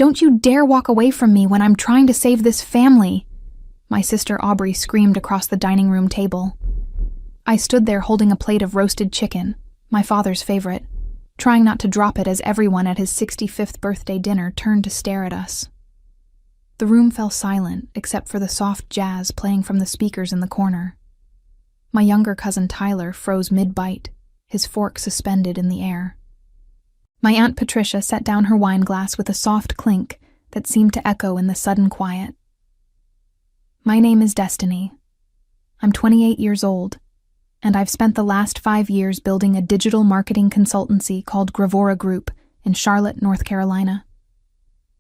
Don't you dare walk away from me when I'm trying to save this family!" My sister Aubrey screamed across the dining room table. I stood there holding a plate of roasted chicken, my father's favorite, trying not to drop it as everyone at his 65th birthday dinner turned to stare at us. The room fell silent except for the soft jazz playing from the speakers in the corner. My younger cousin Tyler froze mid-bite, his fork suspended in the air. My Aunt Patricia set down her wine glass with a soft clink that seemed to echo in the sudden quiet. "My name is Destiny. I'm 28 years old, and I've spent the last 5 years building a digital marketing consultancy called Gravora Group in Charlotte, North Carolina.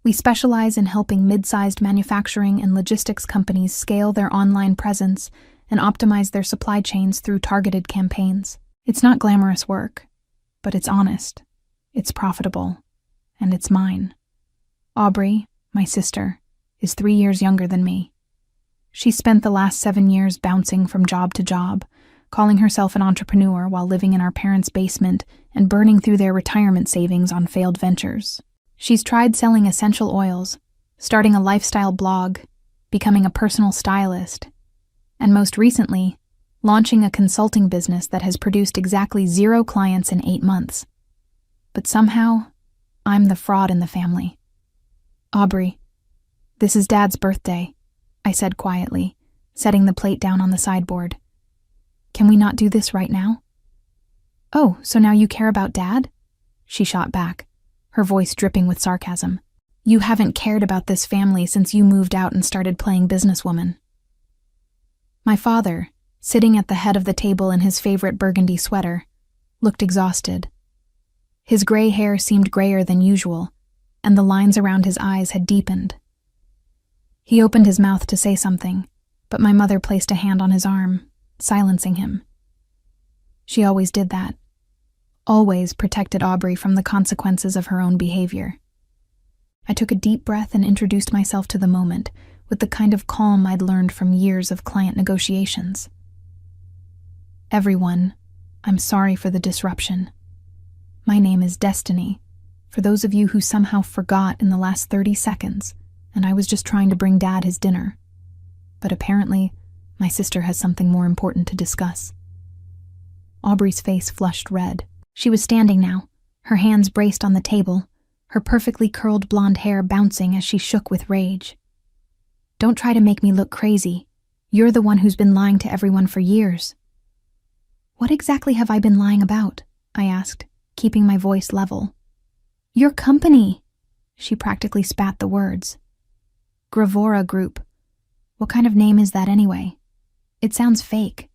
We specialize in helping mid-sized manufacturing and logistics companies scale their online presence and optimize their supply chains through targeted campaigns. It's not glamorous work, but it's honest, it's profitable, and it's mine. Aubrey, my sister, is 3 years younger than me. She spent the last 7 years bouncing from job to job, calling herself an entrepreneur while living in our parents' basement and burning through their retirement savings on failed ventures. She's tried selling essential oils, starting a lifestyle blog, becoming a personal stylist, and most recently, launching a consulting business that has produced exactly 0 clients in 8 months. But somehow, I'm the fraud in the family. "Aubrey, this is Dad's birthday," I said quietly, setting the plate down on the sideboard. "Can we not do this right now?" "Oh, so now you care about Dad?" she shot back, her voice dripping with sarcasm. "You haven't cared about this family since you moved out and started playing businesswoman." My father, sitting at the head of the table in his favorite burgundy sweater, looked exhausted. His gray hair seemed grayer than usual, and the lines around his eyes had deepened. He opened his mouth to say something, but my mother placed a hand on his arm, silencing him. She always did that. Always protected Aubrey from the consequences of her own behavior. I took a deep breath and introduced myself to the moment with the kind of calm I'd learned from years of client negotiations. "Everyone, I'm sorry for the disruption. My name is Destiny, for those of you who somehow forgot in the last 30 seconds, and I was just trying to bring Dad his dinner. But apparently, my sister has something more important to discuss." Aubrey's face flushed red. She was standing now, her hands braced on the table, her perfectly curled blonde hair bouncing as she shook with rage. "Don't try to make me look crazy. You're the one who's been lying to everyone for years." "What exactly have I been lying about?" I asked, keeping my voice level. "Your company." She practically spat the words. "Gravora Group. What kind of name is that anyway? It sounds fake.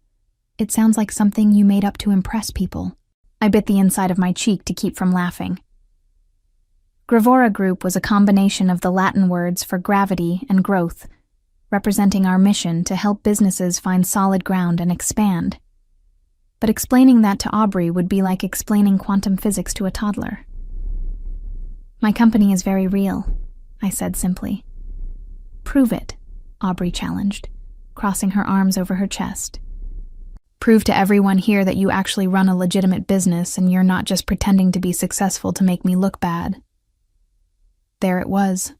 It sounds like something you made up to impress people." I bit the inside of my cheek to keep from laughing. Gravora Group was a combination of the Latin words for gravity and growth, representing our mission to help businesses find solid ground and expand. But explaining that to Aubrey would be like explaining quantum physics to a toddler. "My company is very real," I said simply. "Prove it," Aubrey challenged, crossing her arms over her chest. "Prove to everyone here that you actually run a legitimate business and you're not just pretending to be successful to make me look bad." There it was.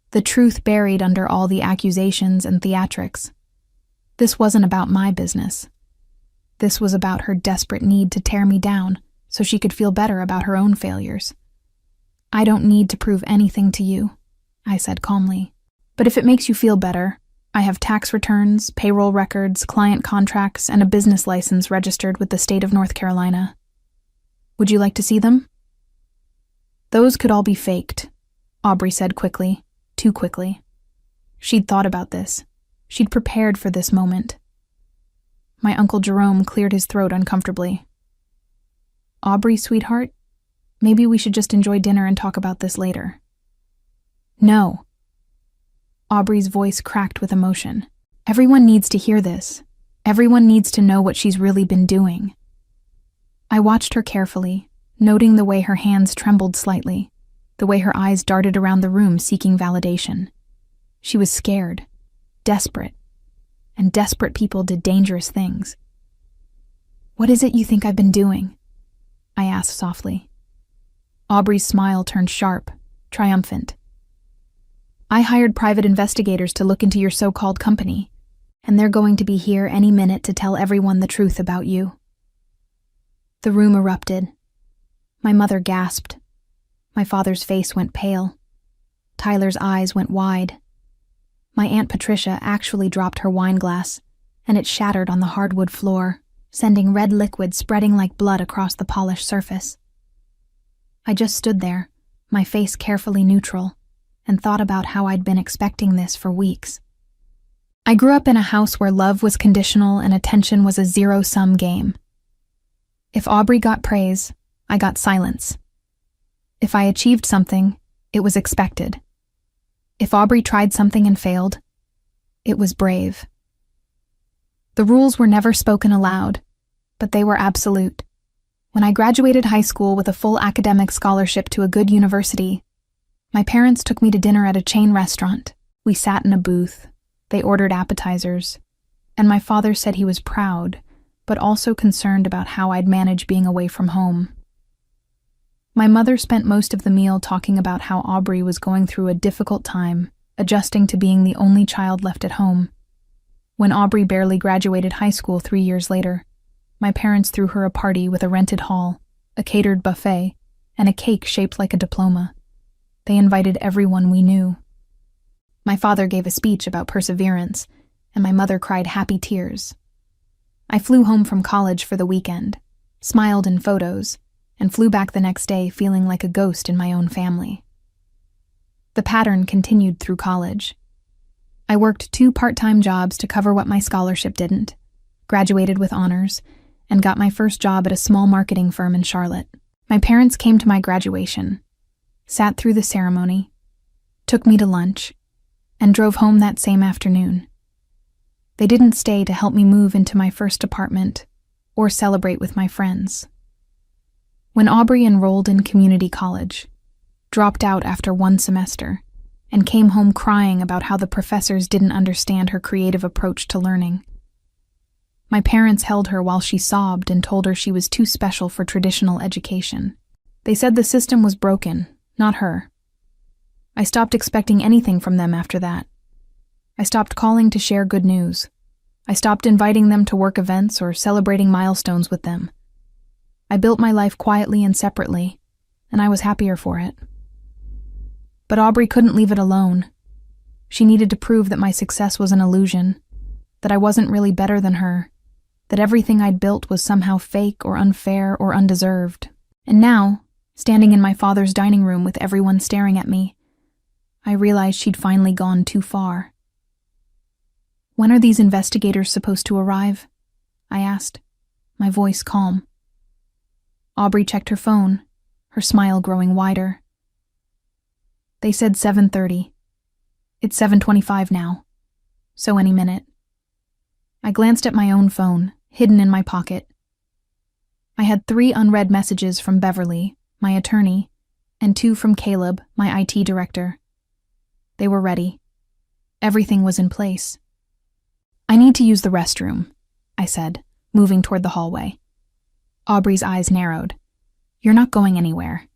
The truth buried under all the accusations and theatrics. This wasn't about my business. This was about her desperate need to tear me down so she could feel better about her own failures. "I don't need to prove anything to you," I said calmly. "But if it makes you feel better, I have tax returns, payroll records, client contracts, and a business license registered with the state of North Carolina. Would you like to see them?" "Those could all be faked," Aubrey said quickly, too quickly. She'd thought about this. She'd prepared for this moment. My Uncle Jerome cleared his throat uncomfortably. "Aubrey, sweetheart, maybe we should just enjoy dinner and talk about this later." "No." Aubrey's voice cracked with emotion. "Everyone needs to hear this. Everyone needs to know what she's really been doing." I watched her carefully, noting the way her hands trembled slightly, the way her eyes darted around the room seeking validation. She was scared, desperate, and desperate people did dangerous things. "What is it you think I've been doing?" I asked softly. Aubrey's smile turned sharp, triumphant, I hired private investigators to look into your so-called company, and they're going to be here any minute to tell everyone the truth about you." The room erupted. My mother gasped. My father's face went pale. Tyler's eyes went wide. My Aunt Patricia actually dropped her wine glass, and it shattered on the hardwood floor, sending red liquid spreading like blood across the polished surface. I just stood there, my face carefully neutral, and thought about how I'd been expecting this for weeks. I grew up in a house where love was conditional and attention was a zero-sum game. If Aubrey got praise, I got silence. If I achieved something, it was expected. If Aubrey tried something and failed, it was brave. The rules were never spoken aloud, but they were absolute. When I graduated high school with a full academic scholarship to a good university, my parents took me to dinner at a chain restaurant. We sat in a booth. They ordered appetizers, and my father said he was proud, but also concerned about how I'd manage being away from home. My mother spent most of the meal talking about how Aubrey was going through a difficult time, adjusting to being the only child left at home. When Aubrey barely graduated high school 3 years later, my parents threw her a party with a rented hall, a catered buffet, and a cake shaped like a diploma. They invited everyone we knew. My father gave a speech about perseverance, and my mother cried happy tears. I flew home from college for the weekend, smiled in photos, and flew back the next day feeling like a ghost in my own family. The pattern continued through college. I worked 2 part-time jobs to cover what my scholarship didn't, graduated with honors, and got my first job at a small marketing firm in Charlotte. My parents came to my graduation, sat through the ceremony, took me to lunch, and drove home that same afternoon. They didn't stay to help me move into my first apartment or celebrate with my friends. When Aubrey enrolled in community college, dropped out after 1 semester, and came home crying about how the professors didn't understand her creative approach to learning, my parents held her while she sobbed and told her she was too special for traditional education. They said the system was broken, not her. I stopped expecting anything from them after that. I stopped calling to share good news. I stopped inviting them to work events or celebrating milestones with them. I built my life quietly and separately, and I was happier for it. But Aubrey couldn't leave it alone. She needed to prove that my success was an illusion, that I wasn't really better than her, that everything I'd built was somehow fake or unfair or undeserved. And now, standing in my father's dining room with everyone staring at me, I realized she'd finally gone too far. "When are these investigators supposed to arrive?" I asked, my voice calm. Aubrey checked her phone, her smile growing wider. "They said 7:30. It's 7:25 now, so any minute." I glanced at my own phone, hidden in my pocket. I had 3 unread messages from Beverly, my attorney, and 2 from Caleb, my IT director. They were ready. Everything was in place. "I need to use the restroom," I said, moving toward the hallway. Aubrey's eyes narrowed. "You're not going anywhere.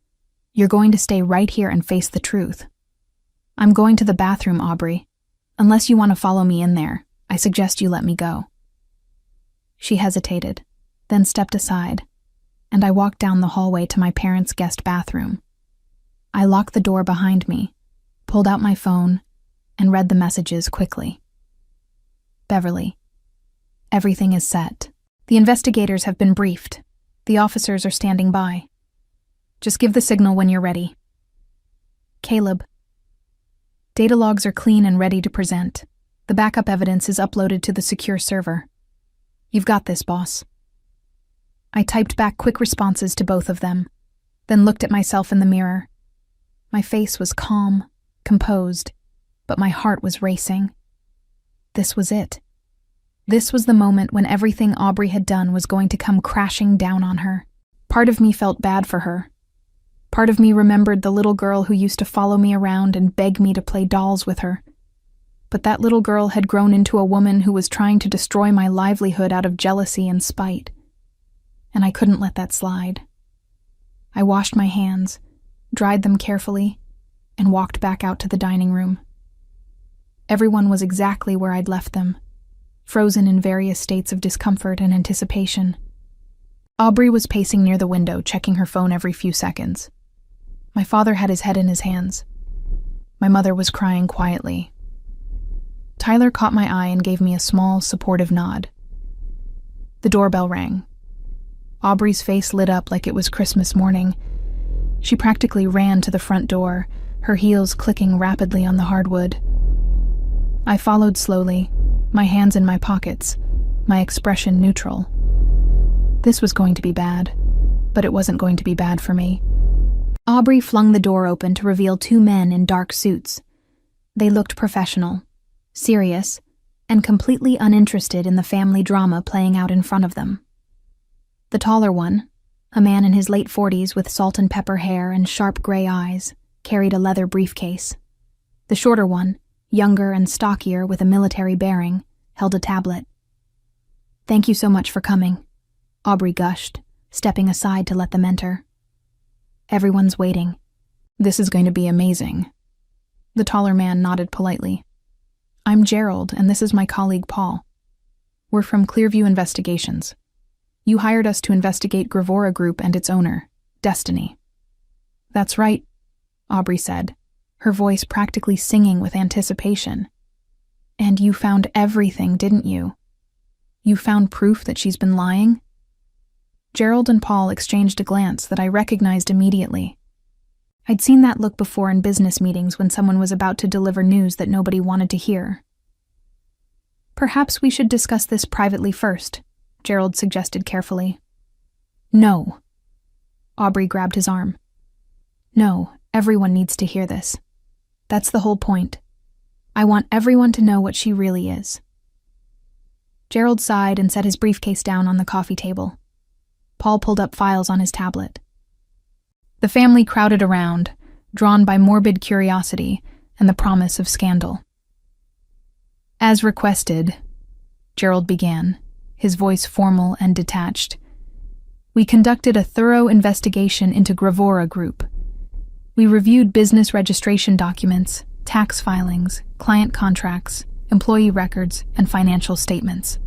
You're going to stay right here and face the truth." "I'm going to the bathroom, Aubrey. Unless you want to follow me in there, I suggest you let me go." She hesitated, then stepped aside, and I walked down the hallway to my parents' guest bathroom. I locked the door behind me, pulled out my phone, and read the messages quickly. "Beverly, everything is set. The investigators have been briefed. The officers are standing by. Just give the signal when you're ready. Caleb, data logs are clean and ready to present. The backup evidence is uploaded to the secure server. You've got this, boss." I typed back quick responses to both of them, then looked at myself in the mirror. My face was calm, composed, but my heart was racing. This was it. This was the moment when everything Aubrey had done was going to come crashing down on her. Part of me felt bad for her. Part of me remembered the little girl who used to follow me around and beg me to play dolls with her. But that little girl had grown into a woman who was trying to destroy my livelihood out of jealousy and spite. And I couldn't let that slide. I washed my hands, dried them carefully, and walked back out to the dining room. Everyone was exactly where I'd left them, frozen in various states of discomfort and anticipation. Aubrey was pacing near the window, checking her phone every few seconds. My father had his head in his hands. My mother was crying quietly. Tyler caught my eye and gave me a small, supportive nod. The doorbell rang. Aubrey's face lit up like it was Christmas morning. She practically ran to the front door, her heels clicking rapidly on the hardwood. I followed slowly, my hands in my pockets, my expression neutral. This was going to be bad, but it wasn't going to be bad for me. Aubrey flung the door open to reveal two men in dark suits. They looked professional, serious, and completely uninterested in the family drama playing out in front of them. The taller one, a man in his late 40s with salt and pepper hair and sharp gray eyes, carried a leather briefcase. The shorter one, younger and stockier with a military bearing, held a tablet. "Thank you so much for coming," Aubrey gushed, stepping aside to let them enter. "Everyone's waiting." "This is going to be amazing." The taller man nodded politely. "I'm Gerald, and this is my colleague Paul. We're from Clearview Investigations. You hired us to investigate Gravora Group and its owner, Destiny." "That's right," Aubrey said, her voice practically singing with anticipation. "And you found everything, didn't you? You found proof that she's been lying?" Gerald and Paul exchanged a glance that I recognized immediately. I'd seen that look before in business meetings when someone was about to deliver news that nobody wanted to hear. "Perhaps we should discuss this privately first," Gerald suggested carefully. "No." Aubrey grabbed his arm. "No, everyone needs to hear this. That's the whole point. I want everyone to know what she really is." Gerald sighed and set his briefcase down on the coffee table. Paul pulled up files on his tablet. The family crowded around, drawn by morbid curiosity and the promise of scandal. "As requested," Gerald began, his voice formal and detached, "we conducted a thorough investigation into Gravora Group. We reviewed business registration documents, tax filings, client contracts, employee records, and financial statements."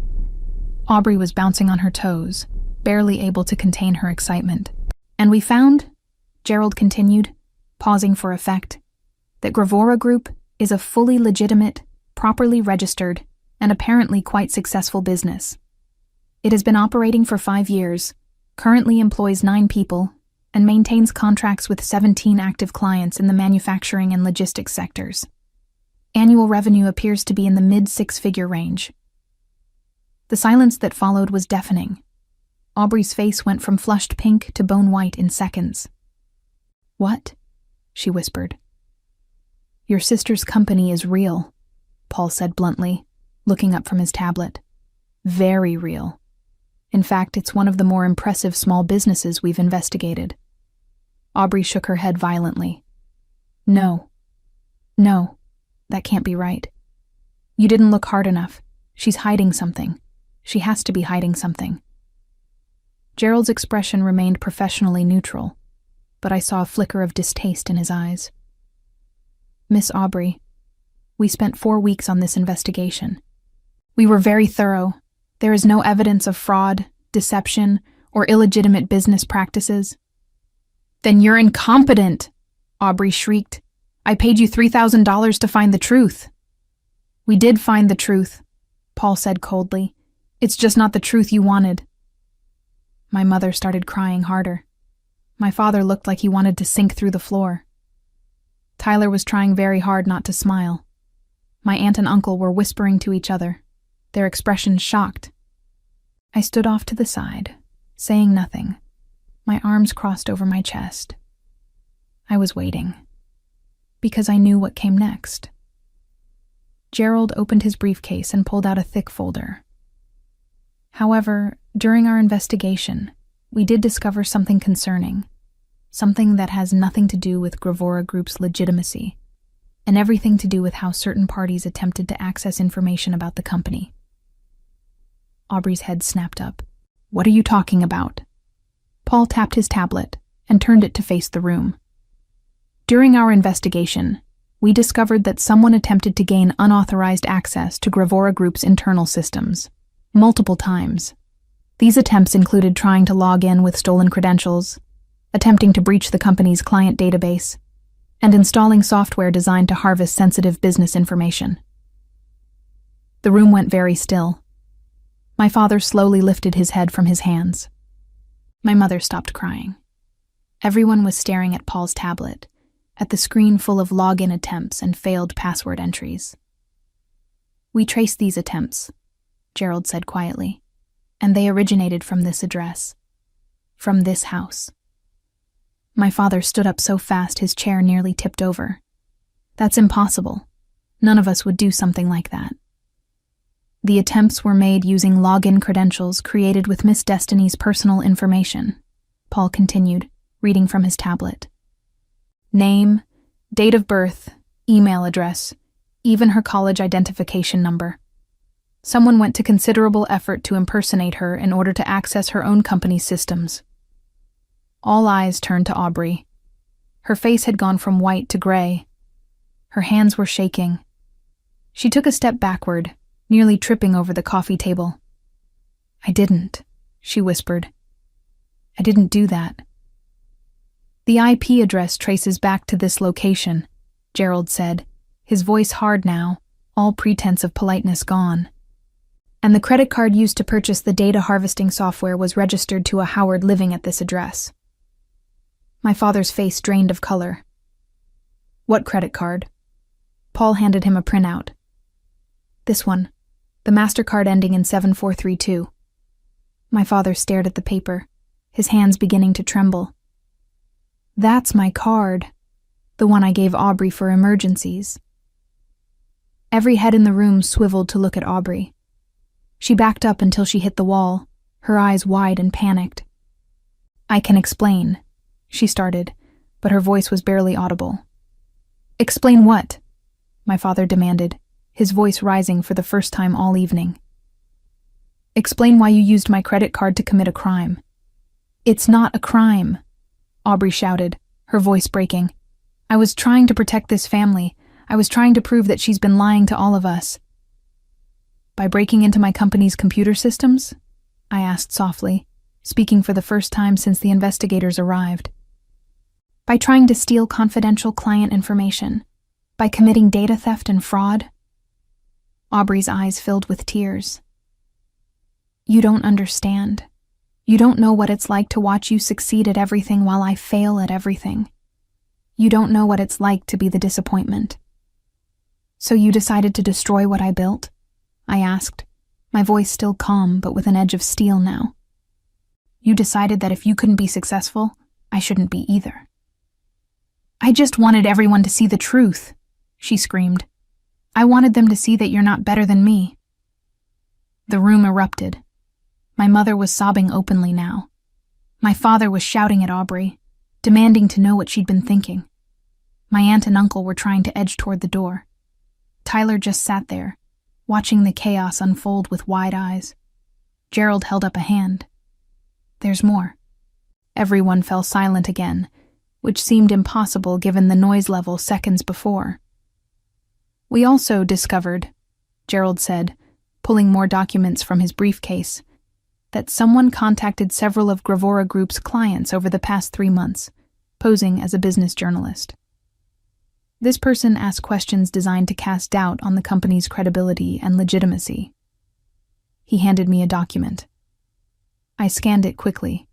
Aubrey was bouncing on her toes, barely able to contain her excitement. "And we found," Gerald continued, pausing for effect, "that Gravora Group is a fully legitimate, properly registered, and apparently quite successful business. It has been operating for 5 years, currently employs 9 people, and maintains contracts with 17 active clients in the manufacturing and logistics sectors. Annual revenue appears to be in the mid-6-figure range." The silence that followed was deafening. Aubrey's face went from flushed pink to bone white in seconds. "What?" she whispered. "Your sister's company is real," Paul said bluntly, looking up from his tablet. "Very real. In fact, it's one of the more impressive small businesses we've investigated." Aubrey shook her head violently. No, that can't be right. You didn't look hard enough. She's hiding something. She has to be hiding something." Gerald's expression remained professionally neutral, but I saw a flicker of distaste in his eyes. "Miss Aubrey, we spent 4 weeks on this investigation. We were very thorough. There is no evidence of fraud, deception, or illegitimate business practices." "Then you're incompetent!" Aubrey shrieked. "I paid you $3,000 to find the truth." "We did find the truth," Paul said coldly. "It's just not the truth you wanted." My mother started crying harder. My father looked like he wanted to sink through the floor. Tyler was trying very hard not to smile. My aunt and uncle were whispering to each other, their expressions shocked. I stood off to the side, saying nothing, my arms crossed over my chest. I was waiting, because I knew what came next. Gerald opened his briefcase and pulled out a thick folder. However, during our investigation, we did discover something concerning, something that has nothing to do with Gravora Group's legitimacy, and everything to do with how certain parties attempted to access information about the company. Aubrey's head snapped up. "What are you talking about?" Paul tapped his tablet and turned it to face the room. "During our investigation, we discovered that someone attempted to gain unauthorized access to Gravora Group's internal systems, multiple times. These attempts included trying to log in with stolen credentials, attempting to breach the company's client database, and installing software designed to harvest sensitive business information. The room went very still. My father slowly lifted his head from his hands. My mother stopped crying. Everyone was staring at Paul's tablet, at the screen full of login attempts and failed password entries. "We traced these attempts," Gerald said quietly, "and they originated from this address, from this house." My father stood up so fast his chair nearly tipped over. "That's impossible. None of us would do something like that." "The attempts were made using login credentials created with Miss Destiny's personal information," Paul continued, reading from his tablet. "Name, date of birth, email address, even her college identification number. Someone went to considerable effort to impersonate her in order to access her own company's systems." All eyes turned to Aubrey. Her face had gone from white to gray. Her hands were shaking. She took a step backward, nearly tripping over the coffee table. "I didn't," she whispered. "I didn't do that." "The IP address traces back to this location," Gerald said, his voice hard now, all pretense of politeness gone. "And the credit card used to purchase the data harvesting software was registered to a Howard living at this address." My father's face drained of color. "What credit card?" Paul handed him a printout. "This one, the MasterCard ending in 7432. My father stared at the paper, his hands beginning to tremble. "That's my card, the one I gave Aubrey for emergencies." Every head in the room swiveled to look at Aubrey. She backed up until she hit the wall, her eyes wide and panicked. "I can explain," she started, but her voice was barely audible. "Explain what?" my father demanded, his voice rising for the first time all evening. "Explain why you used my credit card to commit a crime." "It's not a crime," Aubrey shouted, her voice breaking. "I was trying to protect this family. I was trying to prove that she's been lying to all of us." "By breaking into my company's computer systems?" I asked softly, speaking for the first time since the investigators arrived. "By trying to steal confidential client information. By committing data theft and fraud." Aubrey's eyes filled with tears. "You don't understand. You don't know what it's like to watch you succeed at everything while I fail at everything. You don't know what it's like to be the disappointment." "So you decided to destroy what I built?" I asked, my voice still calm but with an edge of steel now. "You decided that if you couldn't be successful, I shouldn't be either." "I just wanted everyone to see the truth," she screamed. "I wanted them to see that you're not better than me." The room erupted. My mother was sobbing openly now. My father was shouting at Aubrey, demanding to know what she'd been thinking. My aunt and uncle were trying to edge toward the door. Tyler just sat there, watching the chaos unfold with wide eyes. Gerald held up a hand. "There's more." Everyone fell silent again, which seemed impossible given the noise level seconds before. "We also discovered," Gerald said, pulling more documents from his briefcase, "that someone contacted several of Gravora Group's clients over the past 3 months, posing as a business journalist. This person asked questions designed to cast doubt on the company's credibility and legitimacy." He handed me a document. I scanned it quickly,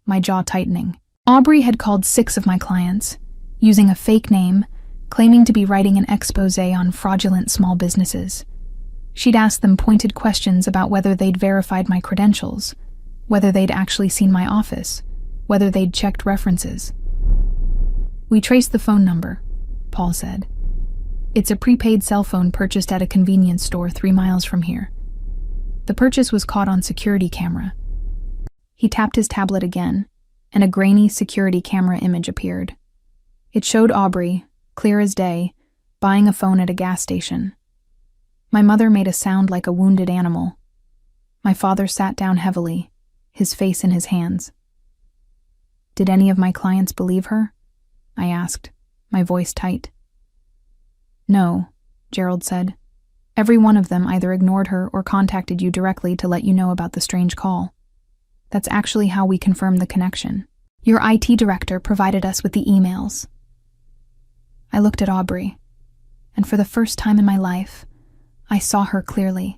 my jaw tightening. Aubrey had called 6 of my clients, using a fake name, claiming to be writing an exposé on fraudulent small businesses. She'd asked them pointed questions about whether they'd verified my credentials, whether they'd actually seen my office, whether they'd checked references. "We traced the phone number," Paul said. "It's a prepaid cell phone purchased at a convenience store 3 miles from here. The purchase was caught on security camera." He tapped his tablet again, and a grainy security camera image appeared. It showed Aubrey, clear as day, buying a phone at a gas station. My mother made a sound like a wounded animal. My father sat down heavily, his face in his hands. "Did any of my clients believe her?" I asked, my voice tight. No, Gerald said. Every one of them either ignored her or contacted you directly to let you know about the strange call. That's actually how we confirmed the connection. Your IT director provided us with the emails. I looked at Aubrey, and for the first time in my life, I saw her clearly.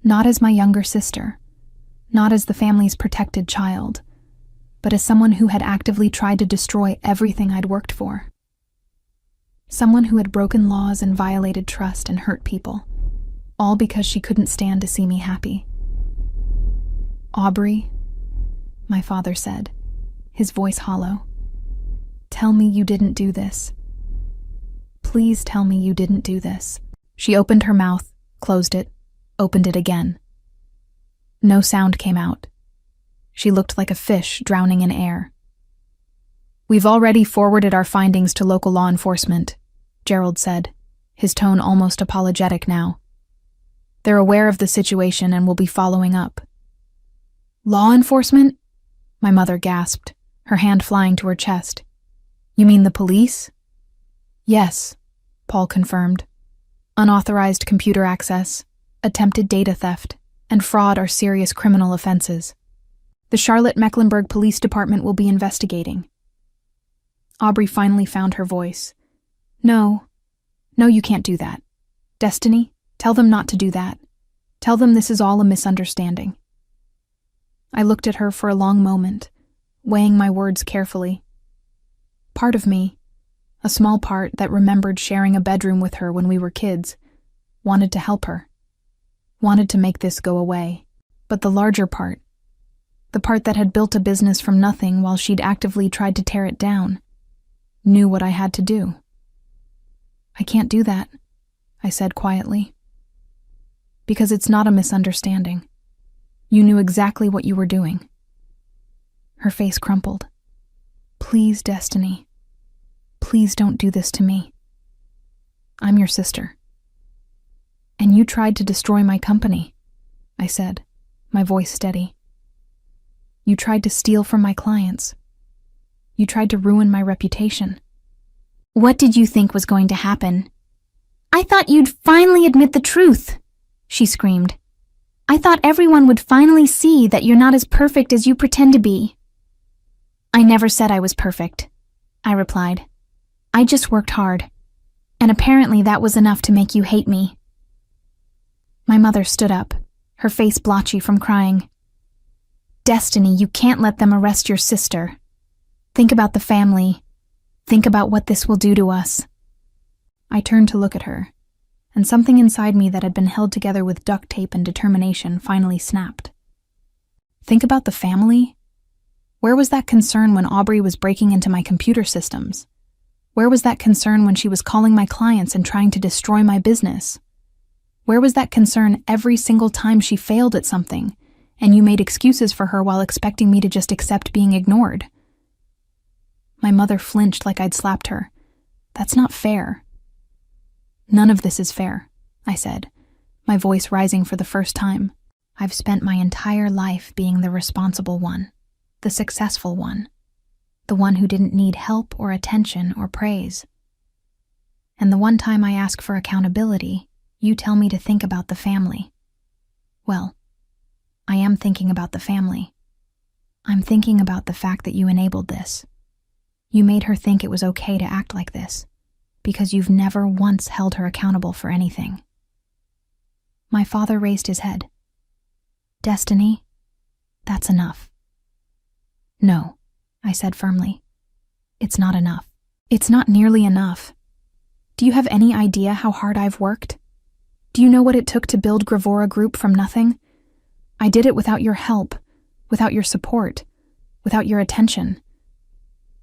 Not as my younger sister, not as the family's protected child, but as someone who had actively tried to destroy everything I'd worked for. Someone who had broken laws and violated trust and hurt people, all because she couldn't stand to see me happy. Aubrey, my father said, his voice hollow. Tell me you didn't do this. Please tell me you didn't do this. She opened her mouth, closed it, opened it again. No sound came out. She looked like a fish drowning in air. We've already forwarded our findings to local law enforcement, Gerald said, his tone almost apologetic now. They're aware of the situation and will be following up. Law enforcement? My mother gasped, her hand flying to her chest. You mean the police? Yes, Paul confirmed. Unauthorized computer access, attempted data theft, and fraud are serious criminal offenses. The Charlotte-Mecklenburg Police Department will be investigating. Aubrey finally found her voice. No, you can't do that. Destiny, tell them not to do that. Tell them this is all a misunderstanding. I looked at her for a long moment, weighing my words carefully. Part of me, a small part that remembered sharing a bedroom with her when we were kids, wanted to help her, wanted to make this go away. But the larger part, the part that had built a business from nothing while she'd actively tried to tear it down, knew what I had to do. I can't do that, I said quietly. Because it's not a misunderstanding. You knew exactly what you were doing. Her face crumpled. Please, Destiny. Please don't do this to me. I'm your sister. And you tried to destroy my company, I said, my voice steady. You tried to steal from my clients. You tried to ruin my reputation. What did you think was going to happen? I thought you'd finally admit the truth, she screamed. I thought everyone would finally see that you're not as perfect as you pretend to be. I never said I was perfect, I replied. I just worked hard, and apparently that was enough to make you hate me. My mother stood up, her face blotchy from crying. Destiny, you can't let them arrest your sister. Think about the family. Think about what this will do to us. I turned to look at her, and something inside me that had been held together with duct tape and determination finally snapped. Think about the family? Where was that concern when Aubrey was breaking into my computer systems? Where was that concern when she was calling my clients and trying to destroy my business? Where was that concern every single time she failed at something, and you made excuses for her while expecting me to just accept being ignored? My mother flinched like I'd slapped her. That's not fair. None of this is fair, I said, my voice rising for the first time. I've spent my entire life being the responsible one, the successful one, the one who didn't need help or attention or praise. And the one time I ask for accountability, you tell me to think about the family. Well, I am thinking about the family. I'm thinking about the fact that you enabled this. You made her think it was okay to act like this, because you've never once held her accountable for anything. My father raised his head. Destiny, that's enough. No, I said firmly. It's not enough. It's not nearly enough. Do you have any idea how hard I've worked? Do you know what it took to build Gravora Group from nothing? I did it without your help, without your support, without your attention.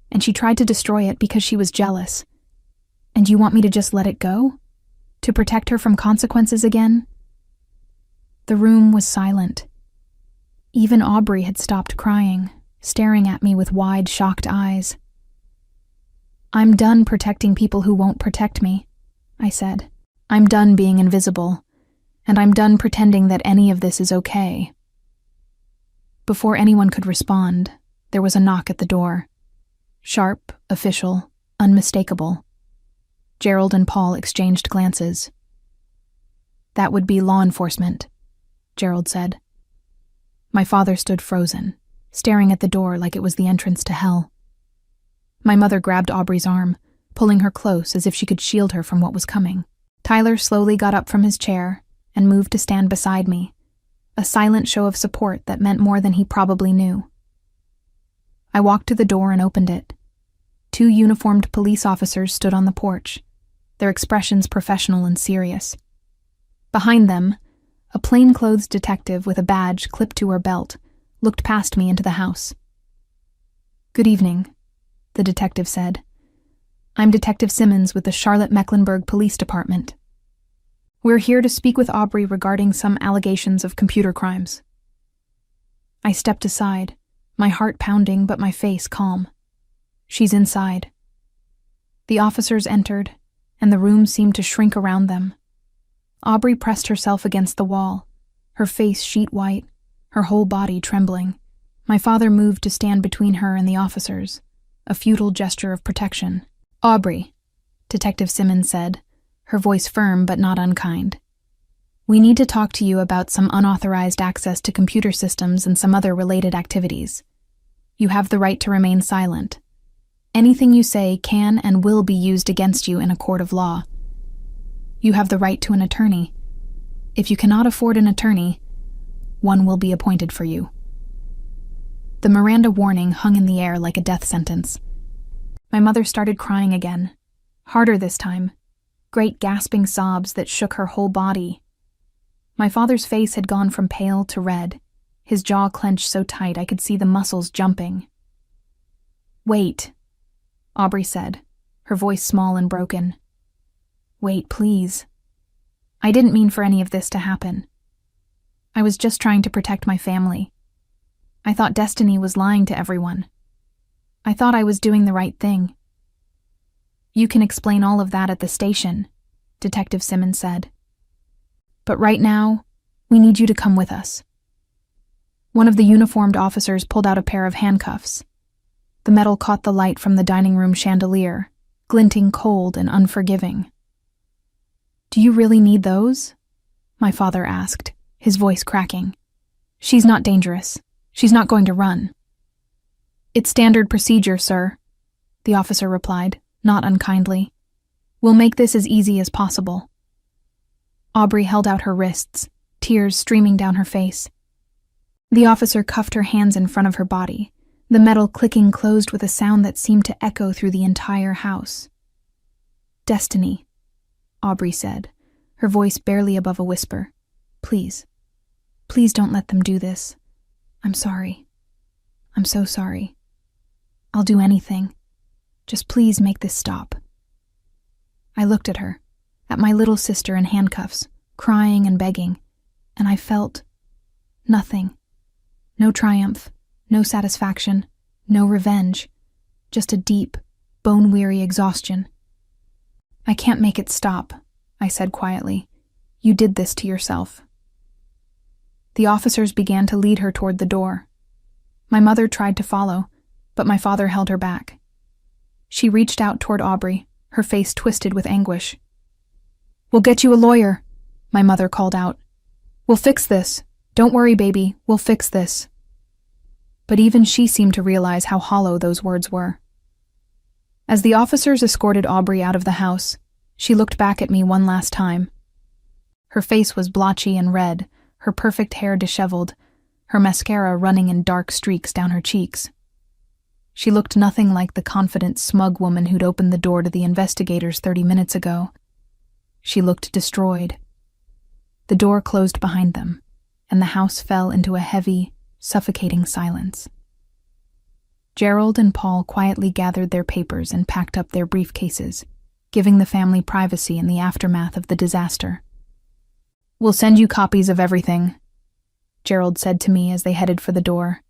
And she tried to destroy it because she was jealous. And you want me to just let it go? To protect her from consequences again? The room was silent. Even Aubrey had stopped crying, staring at me with wide, shocked eyes. I'm done protecting people who won't protect me, I said. I'm done being invisible, and I'm done pretending that any of this is okay. Before anyone could respond, there was a knock at the door. Sharp, official, unmistakable. Gerald and Paul exchanged glances. "That would be law enforcement," Gerald said. My father stood frozen, staring at the door like it was the entrance to hell. My mother grabbed Aubrey's arm, pulling her close as if she could shield her from what was coming. Tyler slowly got up from his chair and moved to stand beside me, a silent show of support that meant more than he probably knew. I walked to the door and opened it. 2 uniformed police officers stood on the porch, their expressions professional and serious. Behind them, a plainclothes detective with a badge clipped to her belt looked past me into the house. "Good evening," the detective said. "I'm Detective Simmons with the Charlotte-Mecklenburg Police Department. We're here to speak with Aubrey regarding some allegations of computer crimes." I stepped aside, my heart pounding but my face calm. "She's inside." The officers entered, and the room seemed to shrink around them. Aubrey pressed herself against the wall, her face sheet white, her whole body trembling. My father moved to stand between her and the officers, a futile gesture of protection. "Aubrey," Detective Simmons said, her voice firm but not unkind. "We need to talk to you about some unauthorized access to computer systems and some other related activities. You have the right to remain silent. Anything you say can and will be used against you in a court of law. You have the right to an attorney. If you cannot afford an attorney, one will be appointed for you." The Miranda warning hung in the air like a death sentence. My mother started crying again, harder this time, great gasping sobs that shook her whole body. My father's face had gone from pale to red, his jaw clenched so tight I could see the muscles jumping. "Wait," Aubrey said, her voice small and broken. "Wait, please. I didn't mean for any of this to happen. I was just trying to protect my family. I thought Destiny was lying to everyone. I thought I was doing the right thing." "You can explain all of that at the station," Detective Simmons said. "But right now, we need you to come with us." One of the uniformed officers pulled out a pair of handcuffs. The metal caught the light from the dining room chandelier, glinting cold and unforgiving. "Do you really need those?" my father asked, his voice cracking. "She's not dangerous. She's not going to run." "It's standard procedure, sir," the officer replied, not unkindly. "We'll make this as easy as possible." Aubrey held out her wrists, tears streaming down her face. The officer cuffed her hands in front of her body, the metal clicking closed with a sound that seemed to echo through the entire house. "Destiny," Aubrey said, her voice barely above a whisper. "Please, please don't let them do this. I'm sorry. I'm so sorry. I'll do anything. Just please make this stop." I looked at her, at my little sister in handcuffs, crying and begging, and I felt nothing. No triumph, no satisfaction, no revenge, just a deep, bone-weary exhaustion. "I can't make it stop," I said quietly. "You did this to yourself." The officers began to lead her toward the door. My mother tried to follow, but my father held her back. She reached out toward Aubrey, her face twisted with anguish. "We'll get you a lawyer," my mother called out. "We'll fix this. Don't worry, baby, we'll fix this." But even she seemed to realize how hollow those words were. As the officers escorted Aubrey out of the house, she looked back at me one last time. Her face was blotchy and red, her perfect hair disheveled, her mascara running in dark streaks down her cheeks. She looked nothing like the confident, smug woman who'd opened the door to the investigators 30 minutes ago. She looked destroyed. The door closed behind them, and the house fell into a heavy, suffocating silence. Gerald and Paul quietly gathered their papers and packed up their briefcases, giving the family privacy in the aftermath of the disaster. "We'll send you copies of everything," Gerald said to me as they headed for the door,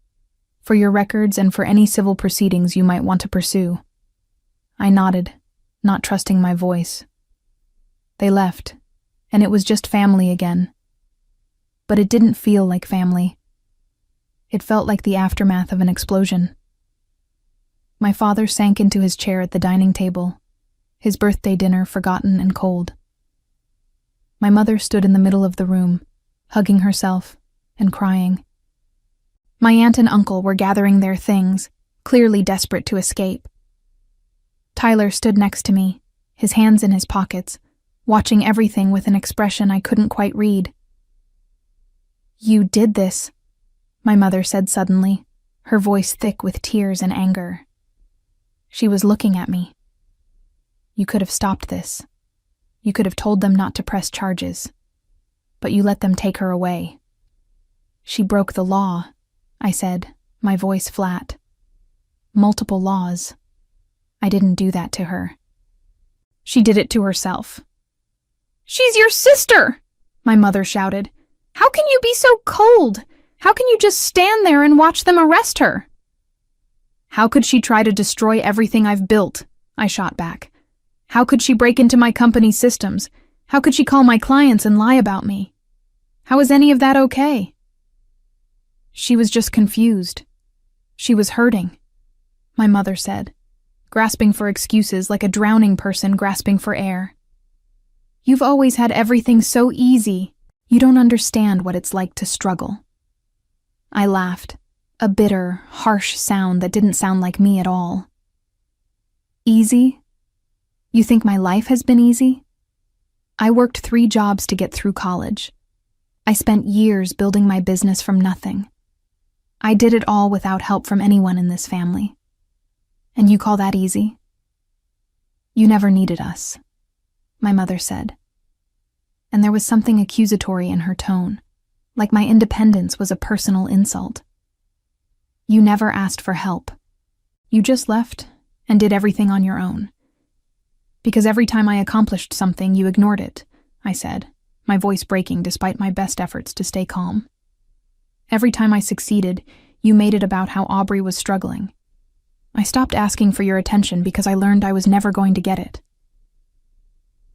"for your records and for any civil proceedings you might want to pursue." I nodded, not trusting my voice. They left, and it was just family again. But it didn't feel like family. It felt like the aftermath of an explosion. My father sank into his chair at the dining table, his birthday dinner forgotten and cold. My mother stood in the middle of the room, hugging herself and crying. My aunt and uncle were gathering their things, clearly desperate to escape. Tyler stood next to me, his hands in his pockets, watching everything with an expression I couldn't quite read. "You did this," my mother said suddenly, her voice thick with tears and anger. She was looking at me. "You could have stopped this. You could have told them not to press charges. But you let them take her away." "She broke the law," I said, my voice flat. "Multiple laws. I didn't do that to her. She did it to herself." "She's your sister!" my mother shouted. "How can you be so cold? How can you just stand there and watch them arrest her?" "How could she try to destroy everything I've built?" I shot back. "How could she break into my company's systems? How could she call my clients and lie about me? How is any of that okay?" "She was just confused. She was hurting," my mother said, grasping for excuses like a drowning person grasping for air. "You've always had everything so easy. You don't understand what it's like to struggle." I laughed, a bitter, harsh sound that didn't sound like me at all. "Easy? You think my life has been easy? I worked 3 jobs to get through college. I spent years building my business from nothing. I did it all without help from anyone in this family. And you call that easy?" "You never needed us," my mother said. And there was something accusatory in her tone, like my independence was a personal insult. "You never asked for help. You just left and did everything on your own. Because every time I accomplished something, you ignored it," I said, my voice breaking despite my best efforts to stay calm. "Every time I succeeded, you made it about how Aubrey was struggling. I stopped asking for your attention because I learned I was never going to get it."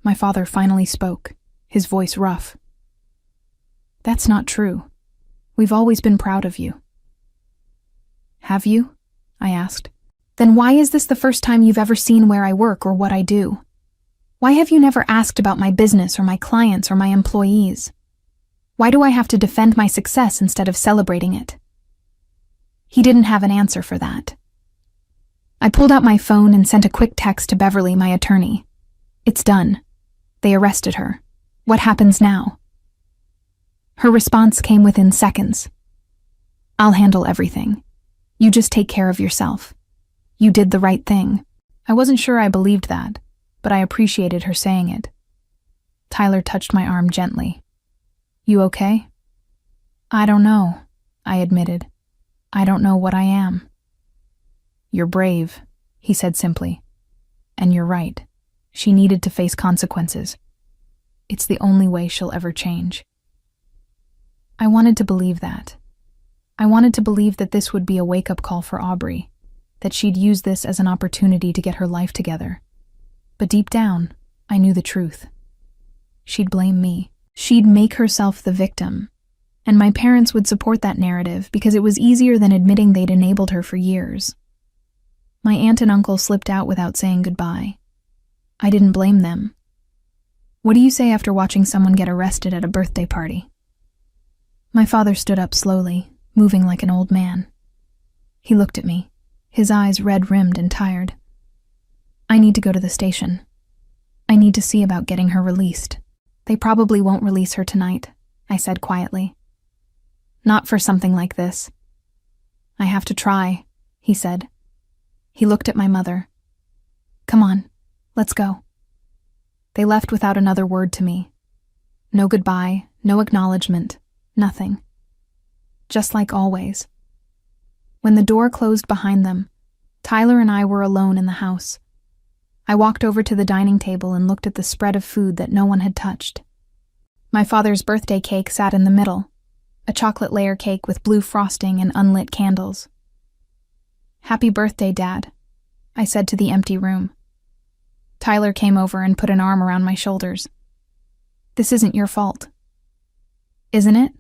My father finally spoke, his voice rough. "That's not true. We've always been proud of you." "Have you?" I asked. "Then why is this the first time you've ever seen where I work or what I do? Why have you never asked about my business or my clients or my employees? Why do I have to defend my success instead of celebrating it?" He didn't have an answer for that. I pulled out my phone and sent a quick text to Beverly, my attorney. "It's done. They arrested her. What happens now?" Her response came within seconds. "I'll handle everything. You just take care of yourself. You did the right thing." I wasn't sure I believed that, but I appreciated her saying it. Tyler touched my arm gently. "You okay?" "I don't know," I admitted. "I don't know what I am." "You're brave," he said simply. "And you're right. She needed to face consequences. It's the only way she'll ever change." I wanted to believe that. I wanted to believe that this would be a wake-up call for Aubrey, that she'd use this as an opportunity to get her life together. But deep down, I knew the truth. She'd blame me. She'd make herself the victim. And my parents would support that narrative because it was easier than admitting they'd enabled her for years. My aunt and uncle slipped out without saying goodbye. I didn't blame them. What do you say after watching someone get arrested at a birthday party? My father stood up slowly, moving like an old man. He looked at me, his eyes red-rimmed and tired. "I need to go to the station. I need to see about getting her released. They probably won't release her tonight," I said quietly. "Not for something like this." "I have to try," he said. He looked at my mother. "Come on, let's go." They left without another word to me. No goodbye, no acknowledgement, nothing. Just like always. When the door closed behind them, Tyler and I were alone in the house. I walked over to the dining table and looked at the spread of food that no one had touched. My father's birthday cake sat in the middle, a chocolate layer cake with blue frosting and unlit candles. "Happy birthday, Dad," I said to the empty room. Tyler came over and put an arm around my shoulders. "This isn't your fault." "Isn't it?"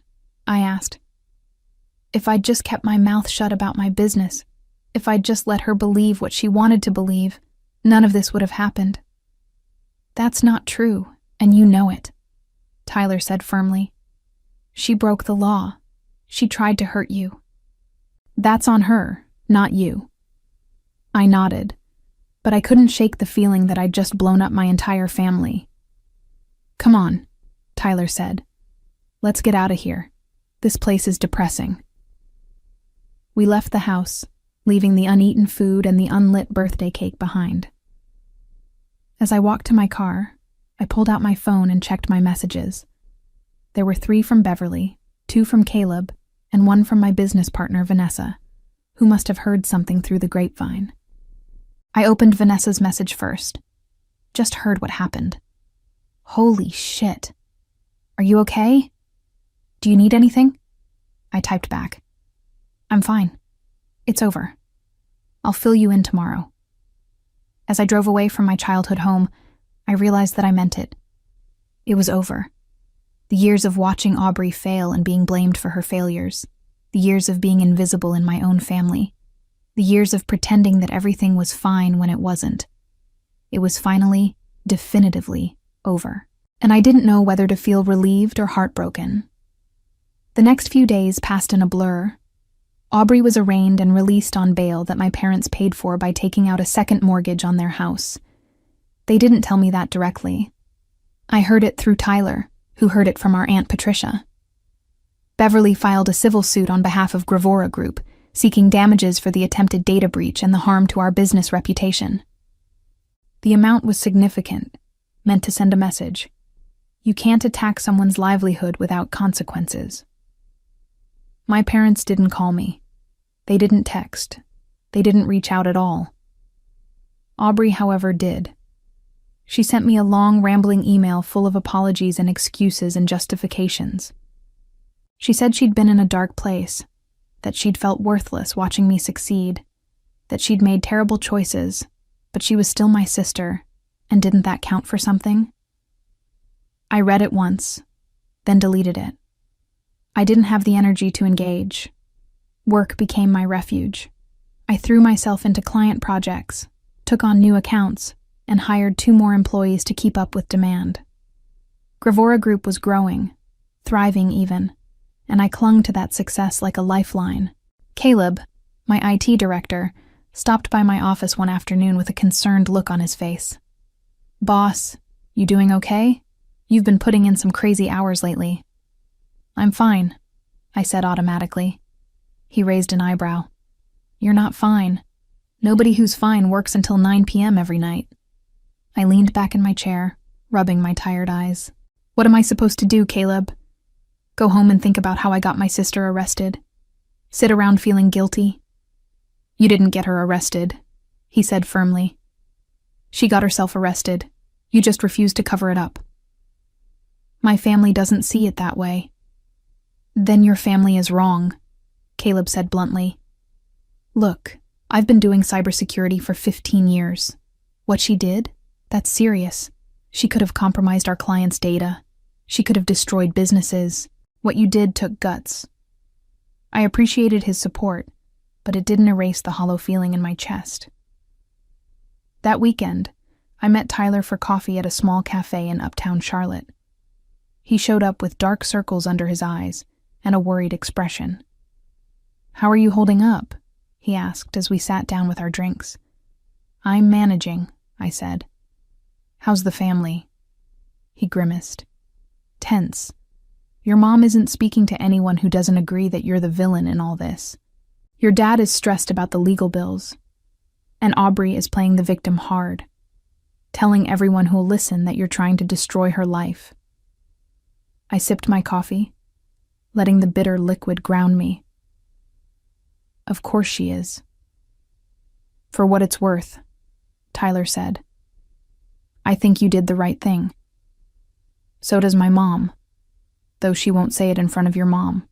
I asked. "If I'd just kept my mouth shut about my business, if I'd just let her believe what she wanted to believe, none of this would have happened. That's not true, and you know it, Tyler said firmly. She broke the law. She tried to hurt you. That's on her, not you. I nodded, but I couldn't shake the feeling that I'd just blown up my entire family. Come on, Tyler said. Let's get out of here. This place is depressing. We left the house, leaving the uneaten food and the unlit birthday cake behind. As I walked to my car, I pulled out my phone and checked my messages. There were 3 from Beverly, 2 from Caleb, and 1 from my business partner, Vanessa, who must have heard something through the grapevine. I opened Vanessa's message first. Just heard what happened. Holy shit. Are you okay? Do you need anything? I typed back. I'm fine. It's over. I'll fill you in tomorrow. As I drove away from my childhood home, I realized that I meant it. It was over. The years of watching Aubrey fail and being blamed for her failures. The years of being invisible in my own family. The years of pretending that everything was fine when it wasn't. It was finally, definitively, over. And I didn't know whether to feel relieved or heartbroken. The next few days passed in a blur. Aubrey was arraigned and released on bail that my parents paid for by taking out a second mortgage on their house. They didn't tell me that directly. I heard it through Tyler, who heard it from our Aunt Patricia. Beverly filed a civil suit on behalf of Gravora Group, seeking damages for the attempted data breach and the harm to our business reputation. The amount was significant, meant to send a message. You can't attack someone's livelihood without consequences. My parents didn't call me. They didn't text. They didn't reach out at all. Aubrey, however, did. She sent me a long, rambling email full of apologies and excuses and justifications. She said she'd been in a dark place, that she'd felt worthless watching me succeed, that she'd made terrible choices, but she was still my sister, and didn't that count for something? I read it once, then deleted it. I didn't have the energy to engage. Work became my refuge. I threw myself into client projects, took on new accounts, and hired 2 more employees to keep up with demand. Gravora Group was growing, thriving even, and I clung to that success like a lifeline. Caleb, my IT director, stopped by my office one afternoon with a concerned look on his face. Boss, you doing okay? You've been putting in some crazy hours lately. I'm fine, I said automatically. He raised an eyebrow. You're not fine. Nobody who's fine works until 9 p.m. every night. I leaned back in my chair, rubbing my tired eyes. What am I supposed to do, Caleb? Go home and think about how I got my sister arrested? Sit around feeling guilty? You didn't get her arrested, he said firmly. She got herself arrested. You just refused to cover it up. My family doesn't see it that way. Then your family is wrong, Caleb said bluntly. Look, I've been doing cybersecurity for 15 years. What she did? That's serious. She could have compromised our clients' data. She could have destroyed businesses. What you did took guts. I appreciated his support, but it didn't erase the hollow feeling in my chest. That weekend, I met Tyler for coffee at a small cafe in uptown Charlotte. He showed up with dark circles under his eyes and a worried expression. How are you holding up? He asked as we sat down with our drinks. I'm managing, I said. How's the family? He grimaced. Tense. Your mom isn't speaking to anyone who doesn't agree that you're the villain in all this. Your dad is stressed about the legal bills. And Aubrey is playing the victim hard, telling everyone who'll listen that you're trying to destroy her life. I sipped my coffee, letting the bitter liquid ground me. Of course she is. For what it's worth, Tyler said. I think you did the right thing. So does my mom, though she won't say it in front of your mom.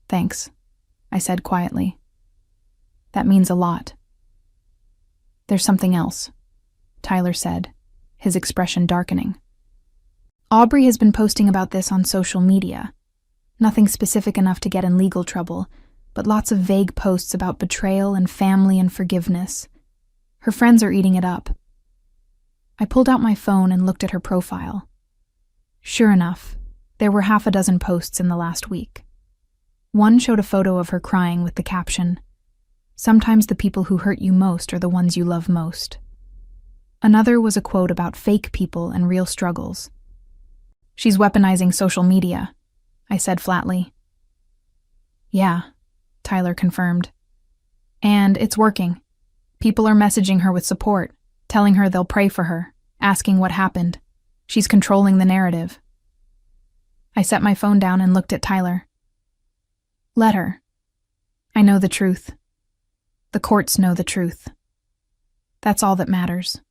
Thanks, I said quietly. That means a lot. There's something else, Tyler said, his expression darkening. Aubrey has been posting about this on social media. Nothing specific enough to get in legal trouble, but lots of vague posts about betrayal and family and forgiveness. Her friends are eating it up. I pulled out my phone and looked at her profile. Sure enough, there were half a dozen posts in the last week. One showed a photo of her crying with the caption, "Sometimes the people who hurt you most are the ones you love most." Another was a quote about fake people and real struggles. "She's weaponizing social media," I said flatly. "Yeah," Tyler confirmed. "And it's working. People are messaging her with support, telling her they'll pray for her, asking what happened. She's controlling the narrative." I set my phone down and looked at Tyler. "Let her. I know the truth. The courts know the truth. That's all that matters."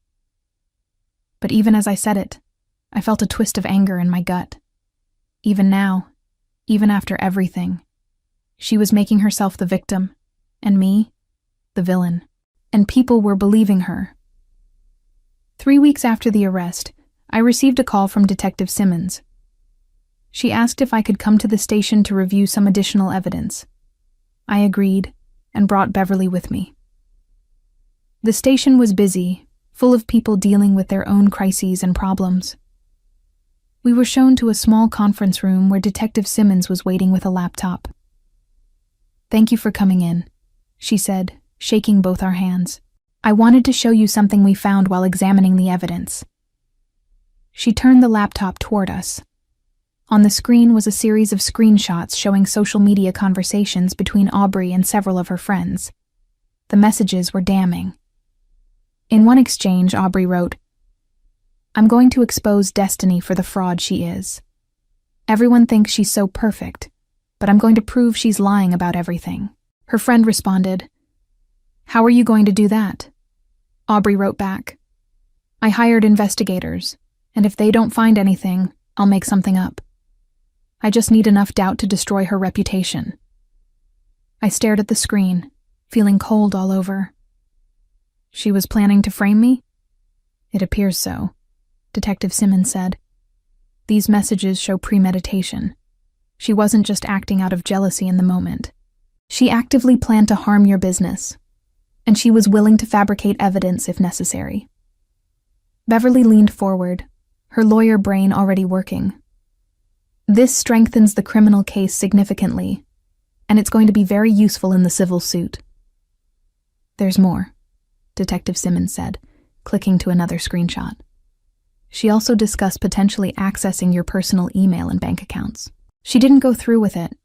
But even as I said it, I felt a twist of anger in my gut. Even now, even after everything, she was making herself the victim, and me, the villain. And people were believing her. 3 weeks after the arrest, I received a call from Detective Simmons. She asked if I could come to the station to review some additional evidence. I agreed and brought Beverly with me. The station was busy, full of people dealing with their own crises and problems. We were shown to a small conference room where Detective Simmons was waiting with a laptop. "Thank you for coming in," she said, shaking both our hands. "I wanted to show you something we found while examining the evidence." She turned the laptop toward us. On the screen was a series of screenshots showing social media conversations between Aubrey and several of her friends. The messages were damning. In one exchange, Aubrey wrote, "I'm going to expose Destiny for the fraud she is. Everyone thinks she's so perfect, but I'm going to prove she's lying about everything." Her friend responded, "How are you going to do that?" Aubrey wrote back, "I hired investigators, and if they don't find anything, I'll make something up. I just need enough doubt to destroy her reputation." I stared at the screen, feeling cold all over. "She was planning to frame me?" "It appears so," Detective Simmons said. "These messages show premeditation. She wasn't just acting out of jealousy in the moment. She actively planned to harm your business, and she was willing to fabricate evidence if necessary." Beverly leaned forward, her lawyer brain already working. "This strengthens the criminal case significantly, and it's going to be very useful in the civil suit." "There's more," Detective Simmons said, clicking to another screenshot. "She also discussed potentially accessing your personal email and bank accounts. She didn't go through with it,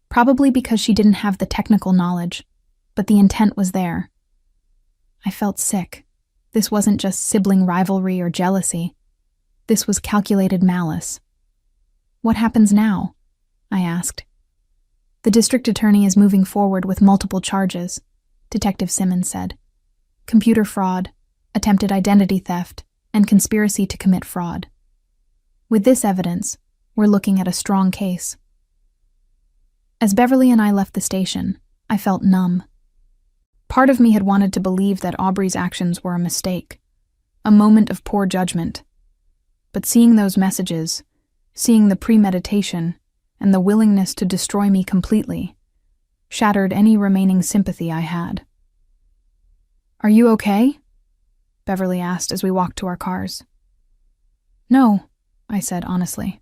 probably because she didn't have the technical knowledge, but the intent was there." I felt sick. This wasn't just sibling rivalry or jealousy. This was calculated malice. "What happens now?" I asked. "The district attorney is moving forward with multiple charges," Detective Simmons said. "Computer fraud, attempted identity theft, and conspiracy to commit fraud. With this evidence, we're looking at a strong case." As Beverly and I left the station, I felt numb. Part of me had wanted to believe that Aubrey's actions were a mistake, a moment of poor judgment. But seeing those messages, seeing the premeditation, and the willingness to destroy me completely, shattered any remaining sympathy I had. "Are you okay?" Beverly asked as we walked to our cars. "No," I said honestly.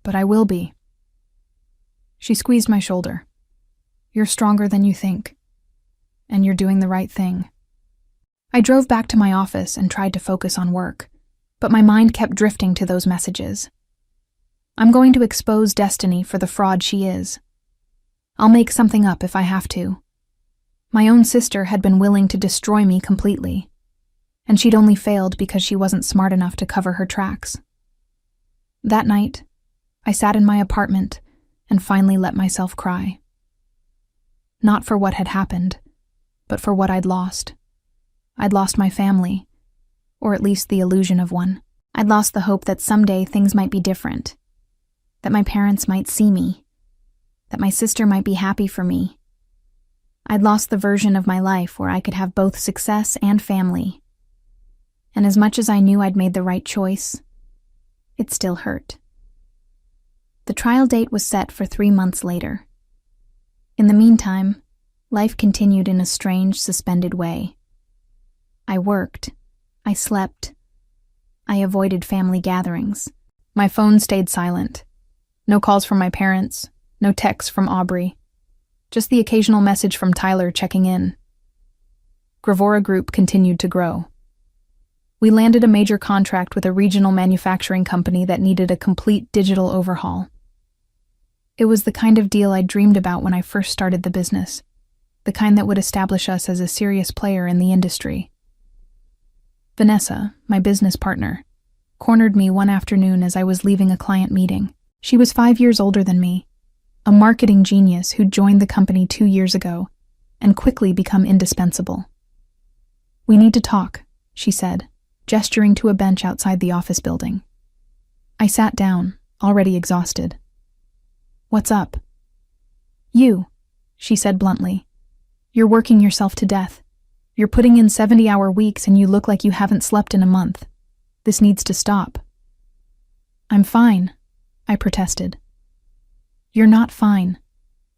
"But I will be." She squeezed my shoulder. "You're stronger than you think. And you're doing the right thing." I drove back to my office and tried to focus on work, but my mind kept drifting to those messages. I'm going to expose Destiny for the fraud she is. I'll make something up if I have to. My own sister had been willing to destroy me completely, and she'd only failed because she wasn't smart enough to cover her tracks. That night, I sat in my apartment and finally let myself cry. Not for what had happened, but for what I'd lost. I'd lost my family, or at least the illusion of one. I'd lost the hope that someday things might be different, that my parents might see me, that my sister might be happy for me. I'd lost the version of my life where I could have both success and family. And as much as I knew I'd made the right choice, it still hurt. The trial date was set for 3 months later. In the meantime, life continued in a strange, suspended way. I worked, I slept, I avoided family gatherings. My phone stayed silent. No calls from my parents, no texts from Aubrey. Just the occasional message from Tyler checking in. Gravora Group continued to grow. We landed a major contract with a regional manufacturing company that needed a complete digital overhaul. It was the kind of deal I dreamed about when I first started the business, the kind that would establish us as a serious player in the industry. Vanessa, my business partner, cornered me one afternoon as I was leaving a client meeting. She was 5 years older than me, a marketing genius who joined the company 2 years ago and quickly become indispensable. "We need to talk," she said, gesturing to a bench outside the office building. I sat down, already exhausted. "What's up?" "You," she said bluntly. "You're working yourself to death. You're putting in 70-hour weeks and you look like you haven't slept in a month. This needs to stop." "I'm fine," I protested. "You're not fine,"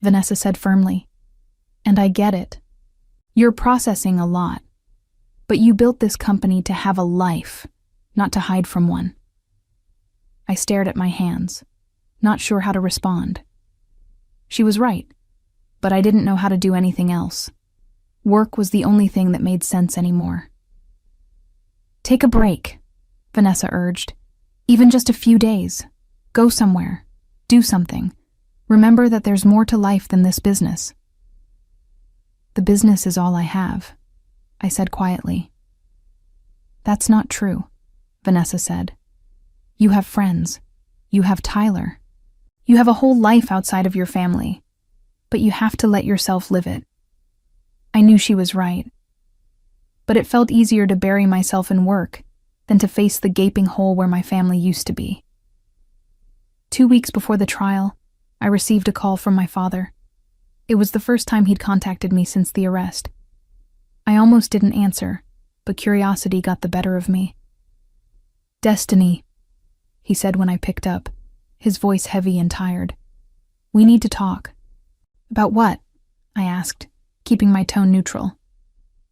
Vanessa said firmly. "And I get it. You're processing a lot. But you built this company to have a life, not to hide from one." I stared at my hands, not sure how to respond. She was right, but I didn't know how to do anything else. Work was the only thing that made sense anymore. "Take a break," Vanessa urged. "Even just a few days. Go somewhere. Do something. Remember that there's more to life than this business." "The business is all I have," I said quietly. "That's not true," Vanessa said. "You have friends. You have Tyler. You have a whole life outside of your family, but you have to let yourself live it." I knew she was right, but it felt easier to bury myself in work than to face the gaping hole where my family used to be. 2 weeks before the trial, I received a call from my father. It was the first time he'd contacted me since the arrest. I almost didn't answer, but curiosity got the better of me. "Destiny," he said when I picked up, his voice heavy and tired. "We need to talk." "About what?" I asked, keeping my tone neutral.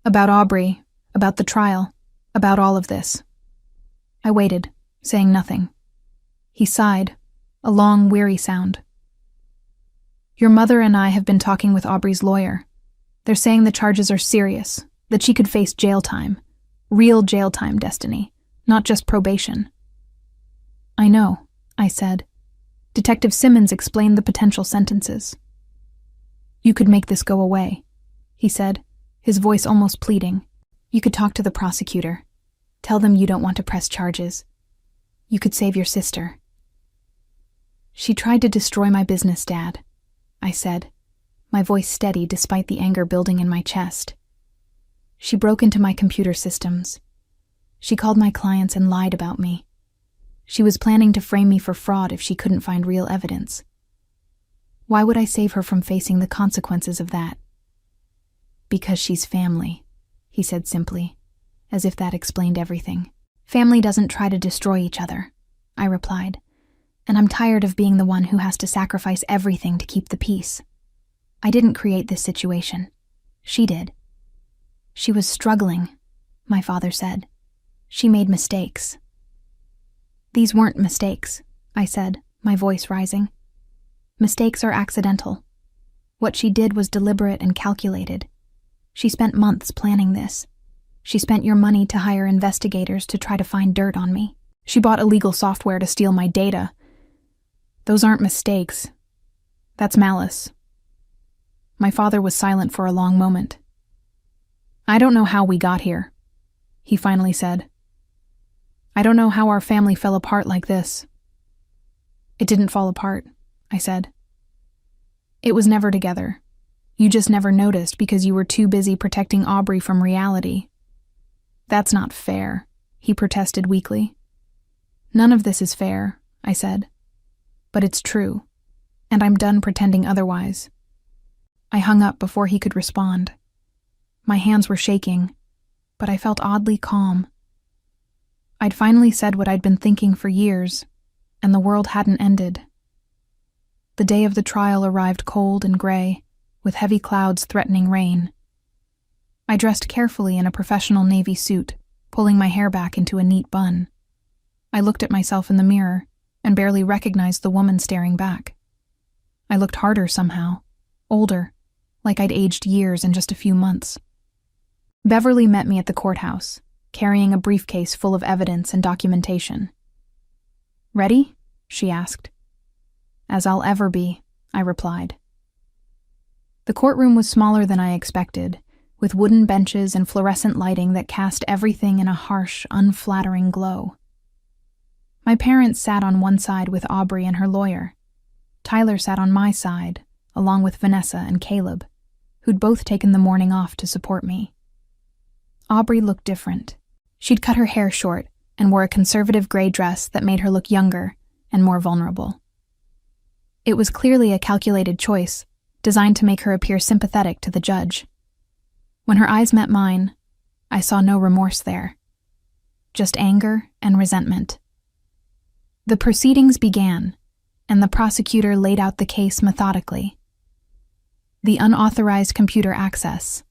"About Aubrey, about the trial, about all of this." I waited, saying nothing. He sighed, a long, weary sound. "Your mother and I have been talking with Aubrey's lawyer. They're saying the charges are serious, that she could face jail time. Real jail time, Destiny, not just probation." "I know," I said. "Detective Simmons explained the potential sentences." "You could make this go away," he said, his voice almost pleading. "You could talk to the prosecutor. Tell them you don't want to press charges. You could save your sister." "She tried to destroy my business, Dad," I said, my voice steady despite the anger building in my chest. "She broke into my computer systems. She called my clients and lied about me. She was planning to frame me for fraud if she couldn't find real evidence. Why would I save her from facing the consequences of that?" "Because she's family," he said simply, as if that explained everything. "Family doesn't try to destroy each other," I replied, "and I'm tired of being the one who has to sacrifice everything to keep the peace. I didn't create this situation. She did. She was struggling," my father said. "She made mistakes." "These weren't mistakes," I said, my voice rising. "Mistakes are accidental. What she did was deliberate and calculated. She spent months planning this. She spent your money to hire investigators to try to find dirt on me. She bought illegal software to steal my data. Those aren't mistakes. That's malice." My father was silent for a long moment. "I don't know how we got here," he finally said. "I don't know how our family fell apart like this." "It didn't fall apart," I said. "It was never together. You just never noticed because you were too busy protecting Aubrey from reality." "That's not fair," he protested weakly. "None of this is fair," I said. "But it's true, and I'm done pretending otherwise." I hung up before he could respond. My hands were shaking, but I felt oddly calm. I'd finally said what I'd been thinking for years, and the world hadn't ended. The day of the trial arrived cold and gray, with heavy clouds threatening rain. I dressed carefully in a professional navy suit, pulling my hair back into a neat bun. I looked at myself in the mirror and barely recognized the woman staring back. I looked harder somehow, older, like I'd aged years in just a few months. Beverly met me at the courthouse, carrying a briefcase full of evidence and documentation. "Ready?" she asked. "As I'll ever be," I replied. The courtroom was smaller than I expected, with wooden benches and fluorescent lighting that cast everything in a harsh, unflattering glow. My parents sat on one side with Aubrey and her lawyer. Tyler sat on my side, along with Vanessa and Caleb, who'd both taken the morning off to support me. Aubrey looked different. She'd cut her hair short and wore a conservative gray dress that made her look younger and more vulnerable. It was clearly a calculated choice, designed to make her appear sympathetic to the judge. When her eyes met mine, I saw no remorse there, just anger and resentment. The proceedings began, and the prosecutor laid out the case methodically. The unauthorized computer access,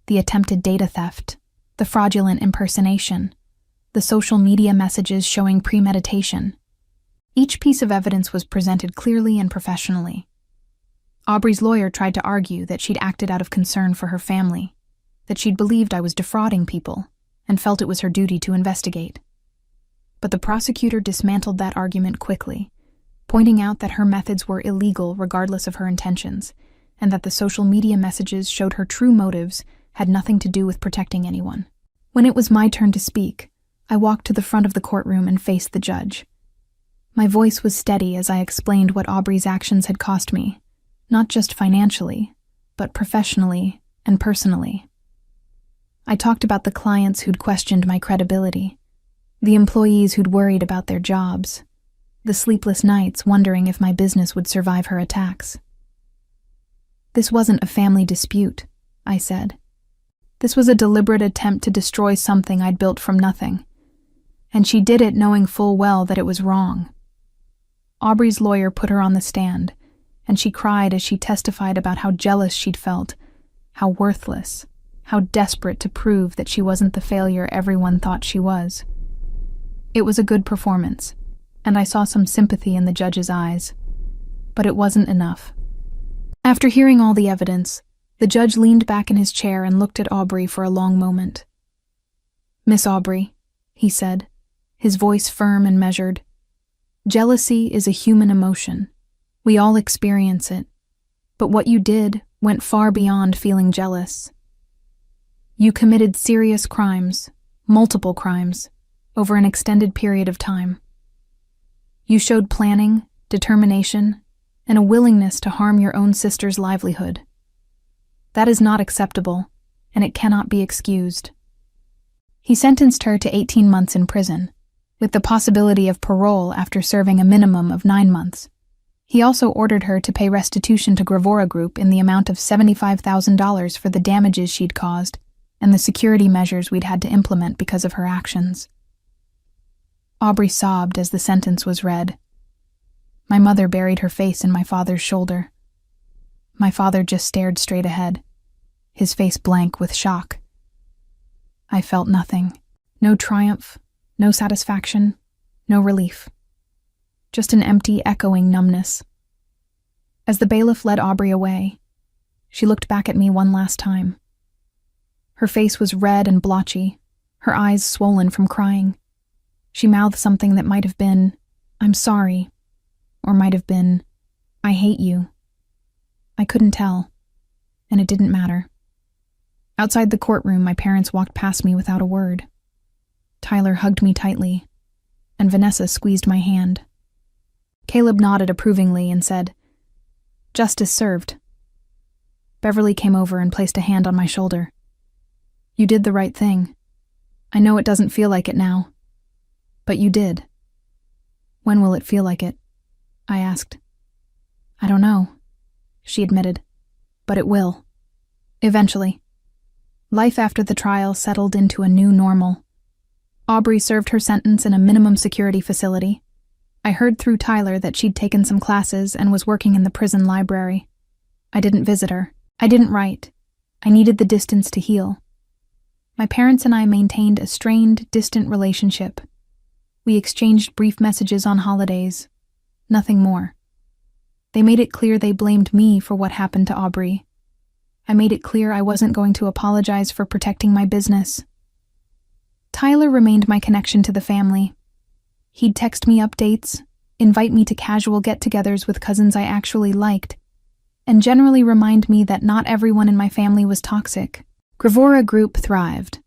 the attempted data theft, the fraudulent impersonation, the social media messages showing premeditation. Each piece of evidence was presented clearly and professionally. Aubrey's lawyer tried to argue that she'd acted out of concern for her family, that she'd believed I was defrauding people, and felt it was her duty to investigate. But the prosecutor dismantled that argument quickly, pointing out that her methods were illegal regardless of her intentions, and that the social media messages showed her true motives had nothing to do with protecting anyone. When it was my turn to speak, I walked to the front of the courtroom and faced the judge. My voice was steady as I explained what Aubrey's actions had cost me, not just financially, but professionally and personally. I talked about the clients who'd questioned my credibility, the employees who'd worried about their jobs, the sleepless nights wondering if my business would survive her attacks. "This wasn't a family dispute," I said. "This was a deliberate attempt to destroy something I'd built from nothing, and she did it knowing full well that it was wrong." Aubrey's lawyer put her on the stand, and she cried as she testified about how jealous she'd felt, how worthless, how desperate to prove that she wasn't the failure everyone thought she was. It was a good performance, and I saw some sympathy in the judge's eyes, but it wasn't enough. After hearing all the evidence, the judge leaned back in his chair and looked at Aubrey for a long moment. "Miss Aubrey," he said, his voice firm and measured, "jealousy is a human emotion. We all experience it, but what you did went far beyond feeling jealous. You committed serious crimes, multiple crimes, over an extended period of time. You showed planning, determination, and a willingness to harm your own sister's livelihood. That is not acceptable, and it cannot be excused." He sentenced her to 18 months in prison, with the possibility of parole after serving a minimum of 9 months. He also ordered her to pay restitution to Gravora Group in the amount of $75,000 for the damages she'd caused and the security measures we'd had to implement because of her actions. Aubrey sobbed as the sentence was read. My mother buried her face in my father's shoulder. My father just stared straight ahead, his face blank with shock. I felt nothing. No triumph, no satisfaction, no relief. Just an empty, echoing numbness. As the bailiff led Aubrey away, she looked back at me one last time. Her face was red and blotchy, her eyes swollen from crying. She mouthed something that might have been, "I'm sorry," or might have been, "I hate you." I couldn't tell, and it didn't matter. Outside the courtroom, my parents walked past me without a word. Tyler hugged me tightly, and Vanessa squeezed my hand. Caleb nodded approvingly and said, "Justice served." Beverly came over and placed a hand on my shoulder. "You did the right thing. I know it doesn't feel like it now, but you did." "When will it feel like it?" I asked. "I don't know," she admitted, "but it will. Eventually." Life after the trial settled into a new normal. Aubrey served her sentence in a minimum security facility. I heard through Tyler that she'd taken some classes and was working in the prison library. I didn't visit her. I didn't write. I needed the distance to heal. My parents and I maintained a strained, distant relationship. We exchanged brief messages on holidays. Nothing more. They made it clear they blamed me for what happened to Aubrey. I made it clear I wasn't going to apologize for protecting my business. Tyler remained my connection to the family. He'd text me updates, invite me to casual get-togethers with cousins I actually liked, and generally remind me that not everyone in my family was toxic. Gravora Group thrived.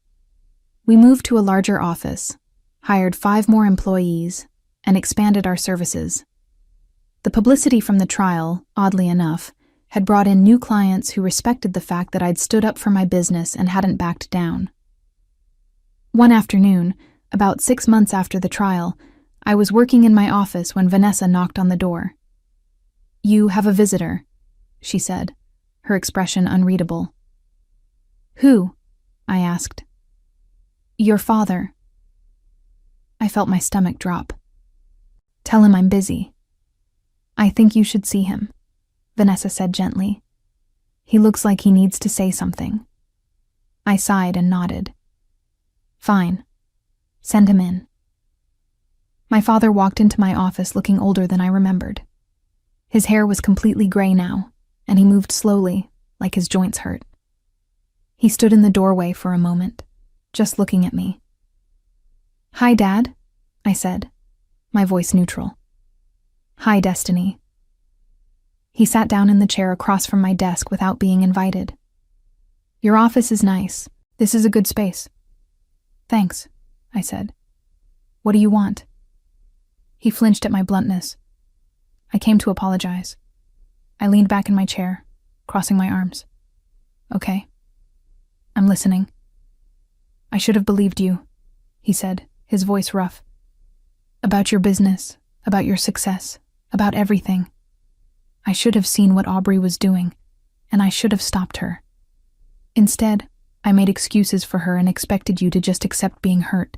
We moved to a larger office, hired 5 more employees, and expanded our services. The publicity from the trial, oddly enough, had brought in new clients who respected the fact that I'd stood up for my business and hadn't backed down. One afternoon, about 6 months after the trial, I was working in my office when Vanessa knocked on the door. "You have a visitor," she said, her expression unreadable. "Who?" I asked. "Your father." I felt my stomach drop. "Tell him I'm busy." "I think you should see him," Vanessa said gently. "He looks like he needs to say something." I sighed and nodded. "Fine. Send him in." My father walked into my office looking older than I remembered. His hair was completely gray now, and he moved slowly, like his joints hurt. He stood in the doorway for a moment, just looking at me. "Hi, Dad," I said, my voice neutral. "Hi, Destiny." He sat down in the chair across from my desk without being invited. "Your office is nice. This is a good space." "Thanks," I said. "What do you want?" He flinched at my bluntness. "I came to apologize." I leaned back in my chair, crossing my arms. "Okay. I'm listening." "I should have believed you," he said, his voice rough. "About your business, about your success, about everything. I should have seen what Aubrey was doing, and I should have stopped her. Instead, I made excuses for her and expected you to just accept being hurt.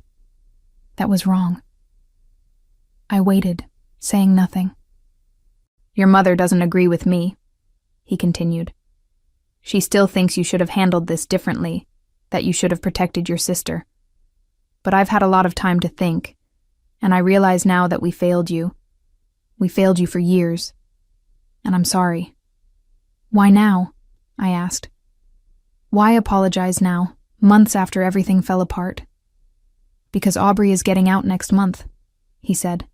That was wrong." I waited, saying nothing. "Your mother doesn't agree with me," he continued. "She still thinks you should have handled this differently, that you should have protected your sister. But I've had a lot of time to think, and I realize now that we failed you. We failed you for years, and I'm sorry." "Why now?" I asked. "Why apologize now, months after everything fell apart?" "Because Aubrey is getting out next month," he said.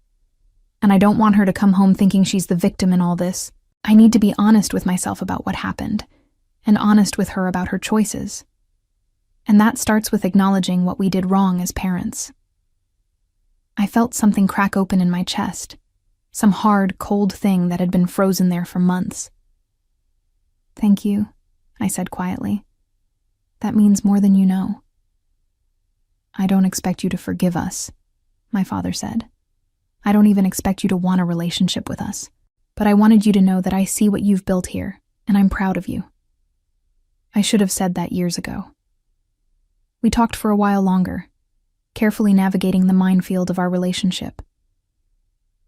"And I don't want her to come home thinking she's the victim in all this. I need to be honest with myself about what happened, and honest with her about her choices. And that starts with acknowledging what we did wrong as parents." I felt something crack open in my chest, some hard, cold thing that had been frozen there for months. "Thank you," I said quietly. "That means more than you know." "I don't expect you to forgive us," my father said. "I don't even expect you to want a relationship with us. But I wanted you to know that I see what you've built here, and I'm proud of you." I should have said that years ago. We talked for a while longer, carefully navigating the minefield of our relationship.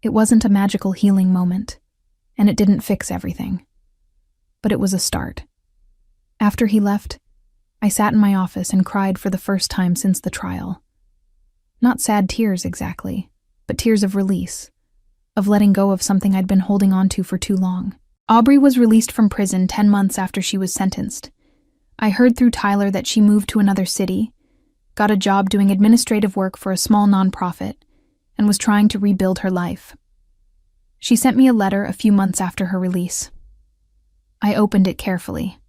It wasn't a magical healing moment, and it didn't fix everything. But it was a start. After he left, I sat in my office and cried for the first time since the trial. Not sad tears exactly, but tears of release, of letting go of something I'd been holding on to for too long. Aubrey was released from prison 10 months after she was sentenced. I heard through Tyler that she moved to another city, got a job doing administrative work for a small nonprofit, and was trying to rebuild her life. She sent me a letter a few months after her release. I opened it carefully,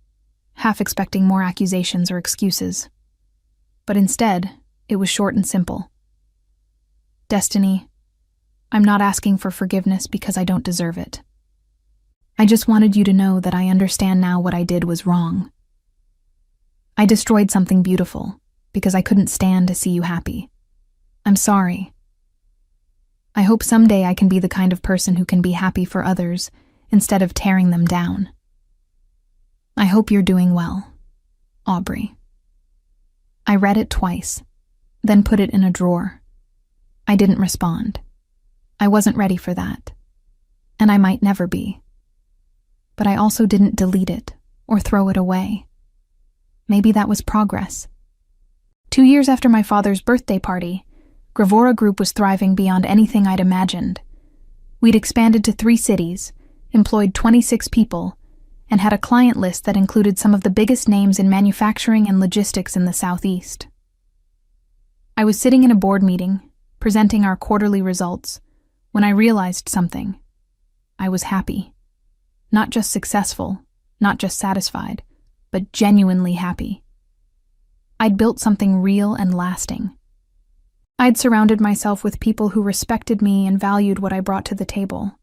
half expecting more accusations or excuses. But instead, it was short and simple. "Destiny, I'm not asking for forgiveness because I don't deserve it. I just wanted you to know that I understand now what I did was wrong. I destroyed something beautiful because I couldn't stand to see you happy. I'm sorry. I hope someday I can be the kind of person who can be happy for others instead of tearing them down. I hope you're doing well, Aubrey." I read it twice, then put it in a drawer. I didn't respond. I wasn't ready for that, and I might never be. But I also didn't delete it or throw it away. Maybe that was progress. 2 years after my father's birthday party, Gravora Group was thriving beyond anything I'd imagined. We'd expanded to 3 cities, employed 26 people, and had a client list that included some of the biggest names in manufacturing and logistics in the Southeast. I was sitting in a board meeting, presenting our quarterly results, when I realized something. I was happy. Not just successful, not just satisfied, but genuinely happy. I'd built something real and lasting. I'd surrounded myself with people who respected me and valued what I brought to the table.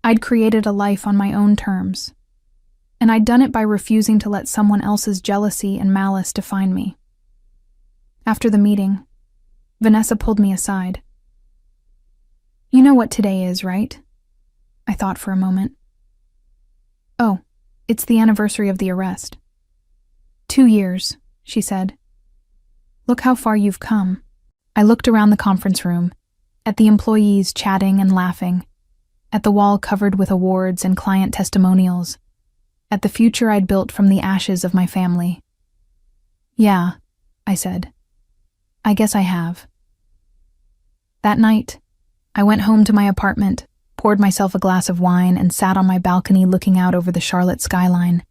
I'd created a life on my own terms, and I'd done it by refusing to let someone else's jealousy and malice define me. After the meeting, Vanessa pulled me aside. "You know what today is, right?" I thought for a moment. "Oh, it's the anniversary of the arrest." 2 years, she said. "Look how far you've come." I looked around the conference room, at the employees chatting and laughing, at the wall covered with awards and client testimonials, at the future I'd built from the ashes of my family. "Yeah," I said. "I guess I have." That night, I went home to my apartment, poured myself a glass of wine, and sat on my balcony looking out over the Charlotte skyline.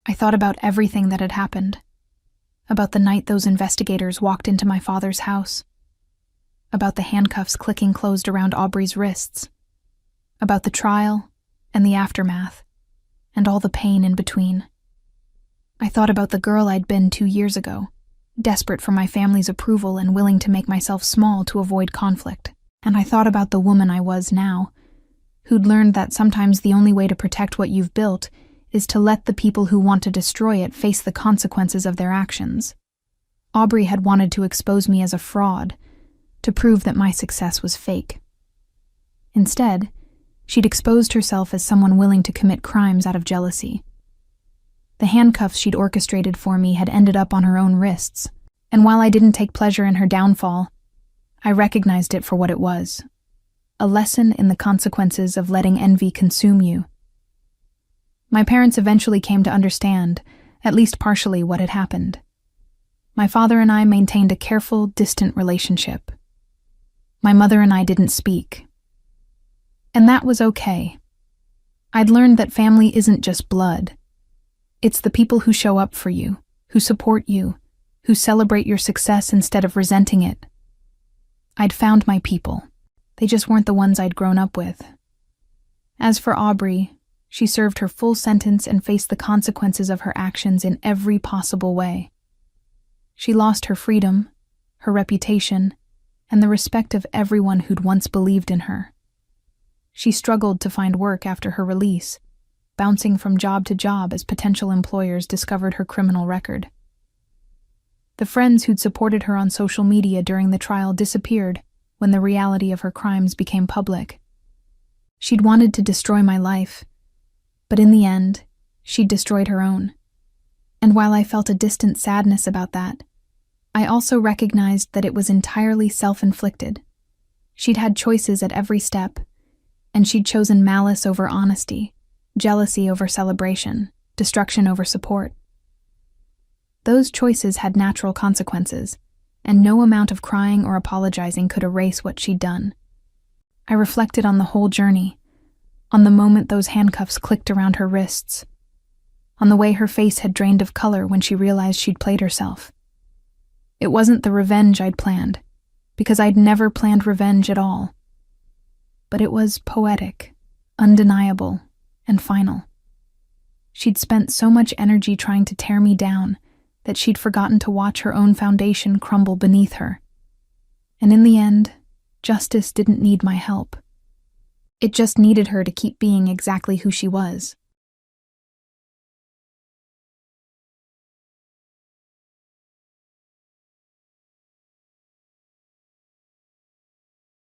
I thought about everything that had happened. About the night those investigators walked into my father's house. About the handcuffs clicking closed around Aubrey's wrists. About the trial and the aftermath, and all the pain in between. I thought about the girl I'd been 2 years ago, desperate for my family's approval and willing to make myself small to avoid conflict. And I thought about the woman I was now, who'd learned that sometimes the only way to protect what you've built is to let the people who want to destroy it face the consequences of their actions. Aubrey had wanted to expose me as a fraud, to prove that my success was fake. Instead, she'd exposed herself as someone willing to commit crimes out of jealousy. The handcuffs she'd orchestrated for me had ended up on her own wrists, and while I didn't take pleasure in her downfall, I recognized it for what it was: a lesson in the consequences of letting envy consume you. My parents eventually came to understand, at least partially, what had happened. My father and I maintained a careful, distant relationship. My mother and I didn't speak. And that was okay. I'd learned that family isn't just blood. It's the people who show up for you, who support you, who celebrate your success instead of resenting it. I'd found my people. They just weren't the ones I'd grown up with. As for Aubrey, she served her full sentence and faced the consequences of her actions in every possible way. She lost her freedom, her reputation, and the respect of everyone who'd once believed in her. She struggled to find work after her release, bouncing from job to job as potential employers discovered her criminal record. The friends who'd supported her on social media during the trial disappeared when the reality of her crimes became public. She'd wanted to destroy my life, but in the end, she'd destroyed her own. And while I felt a distant sadness about that, I also recognized that it was entirely self-inflicted. She'd had choices at every step, and she'd chosen malice over honesty, jealousy over celebration, destruction over support. Those choices had natural consequences, and no amount of crying or apologizing could erase what she'd done. I reflected on the whole journey, on the moment those handcuffs clicked around her wrists, on the way her face had drained of color when she realized she'd played herself. It wasn't the revenge I'd planned, because I'd never planned revenge at all. But it was poetic, undeniable, and final. She'd spent so much energy trying to tear me down that she'd forgotten to watch her own foundation crumble beneath her. And in the end, justice didn't need my help. It just needed her to keep being exactly who she was.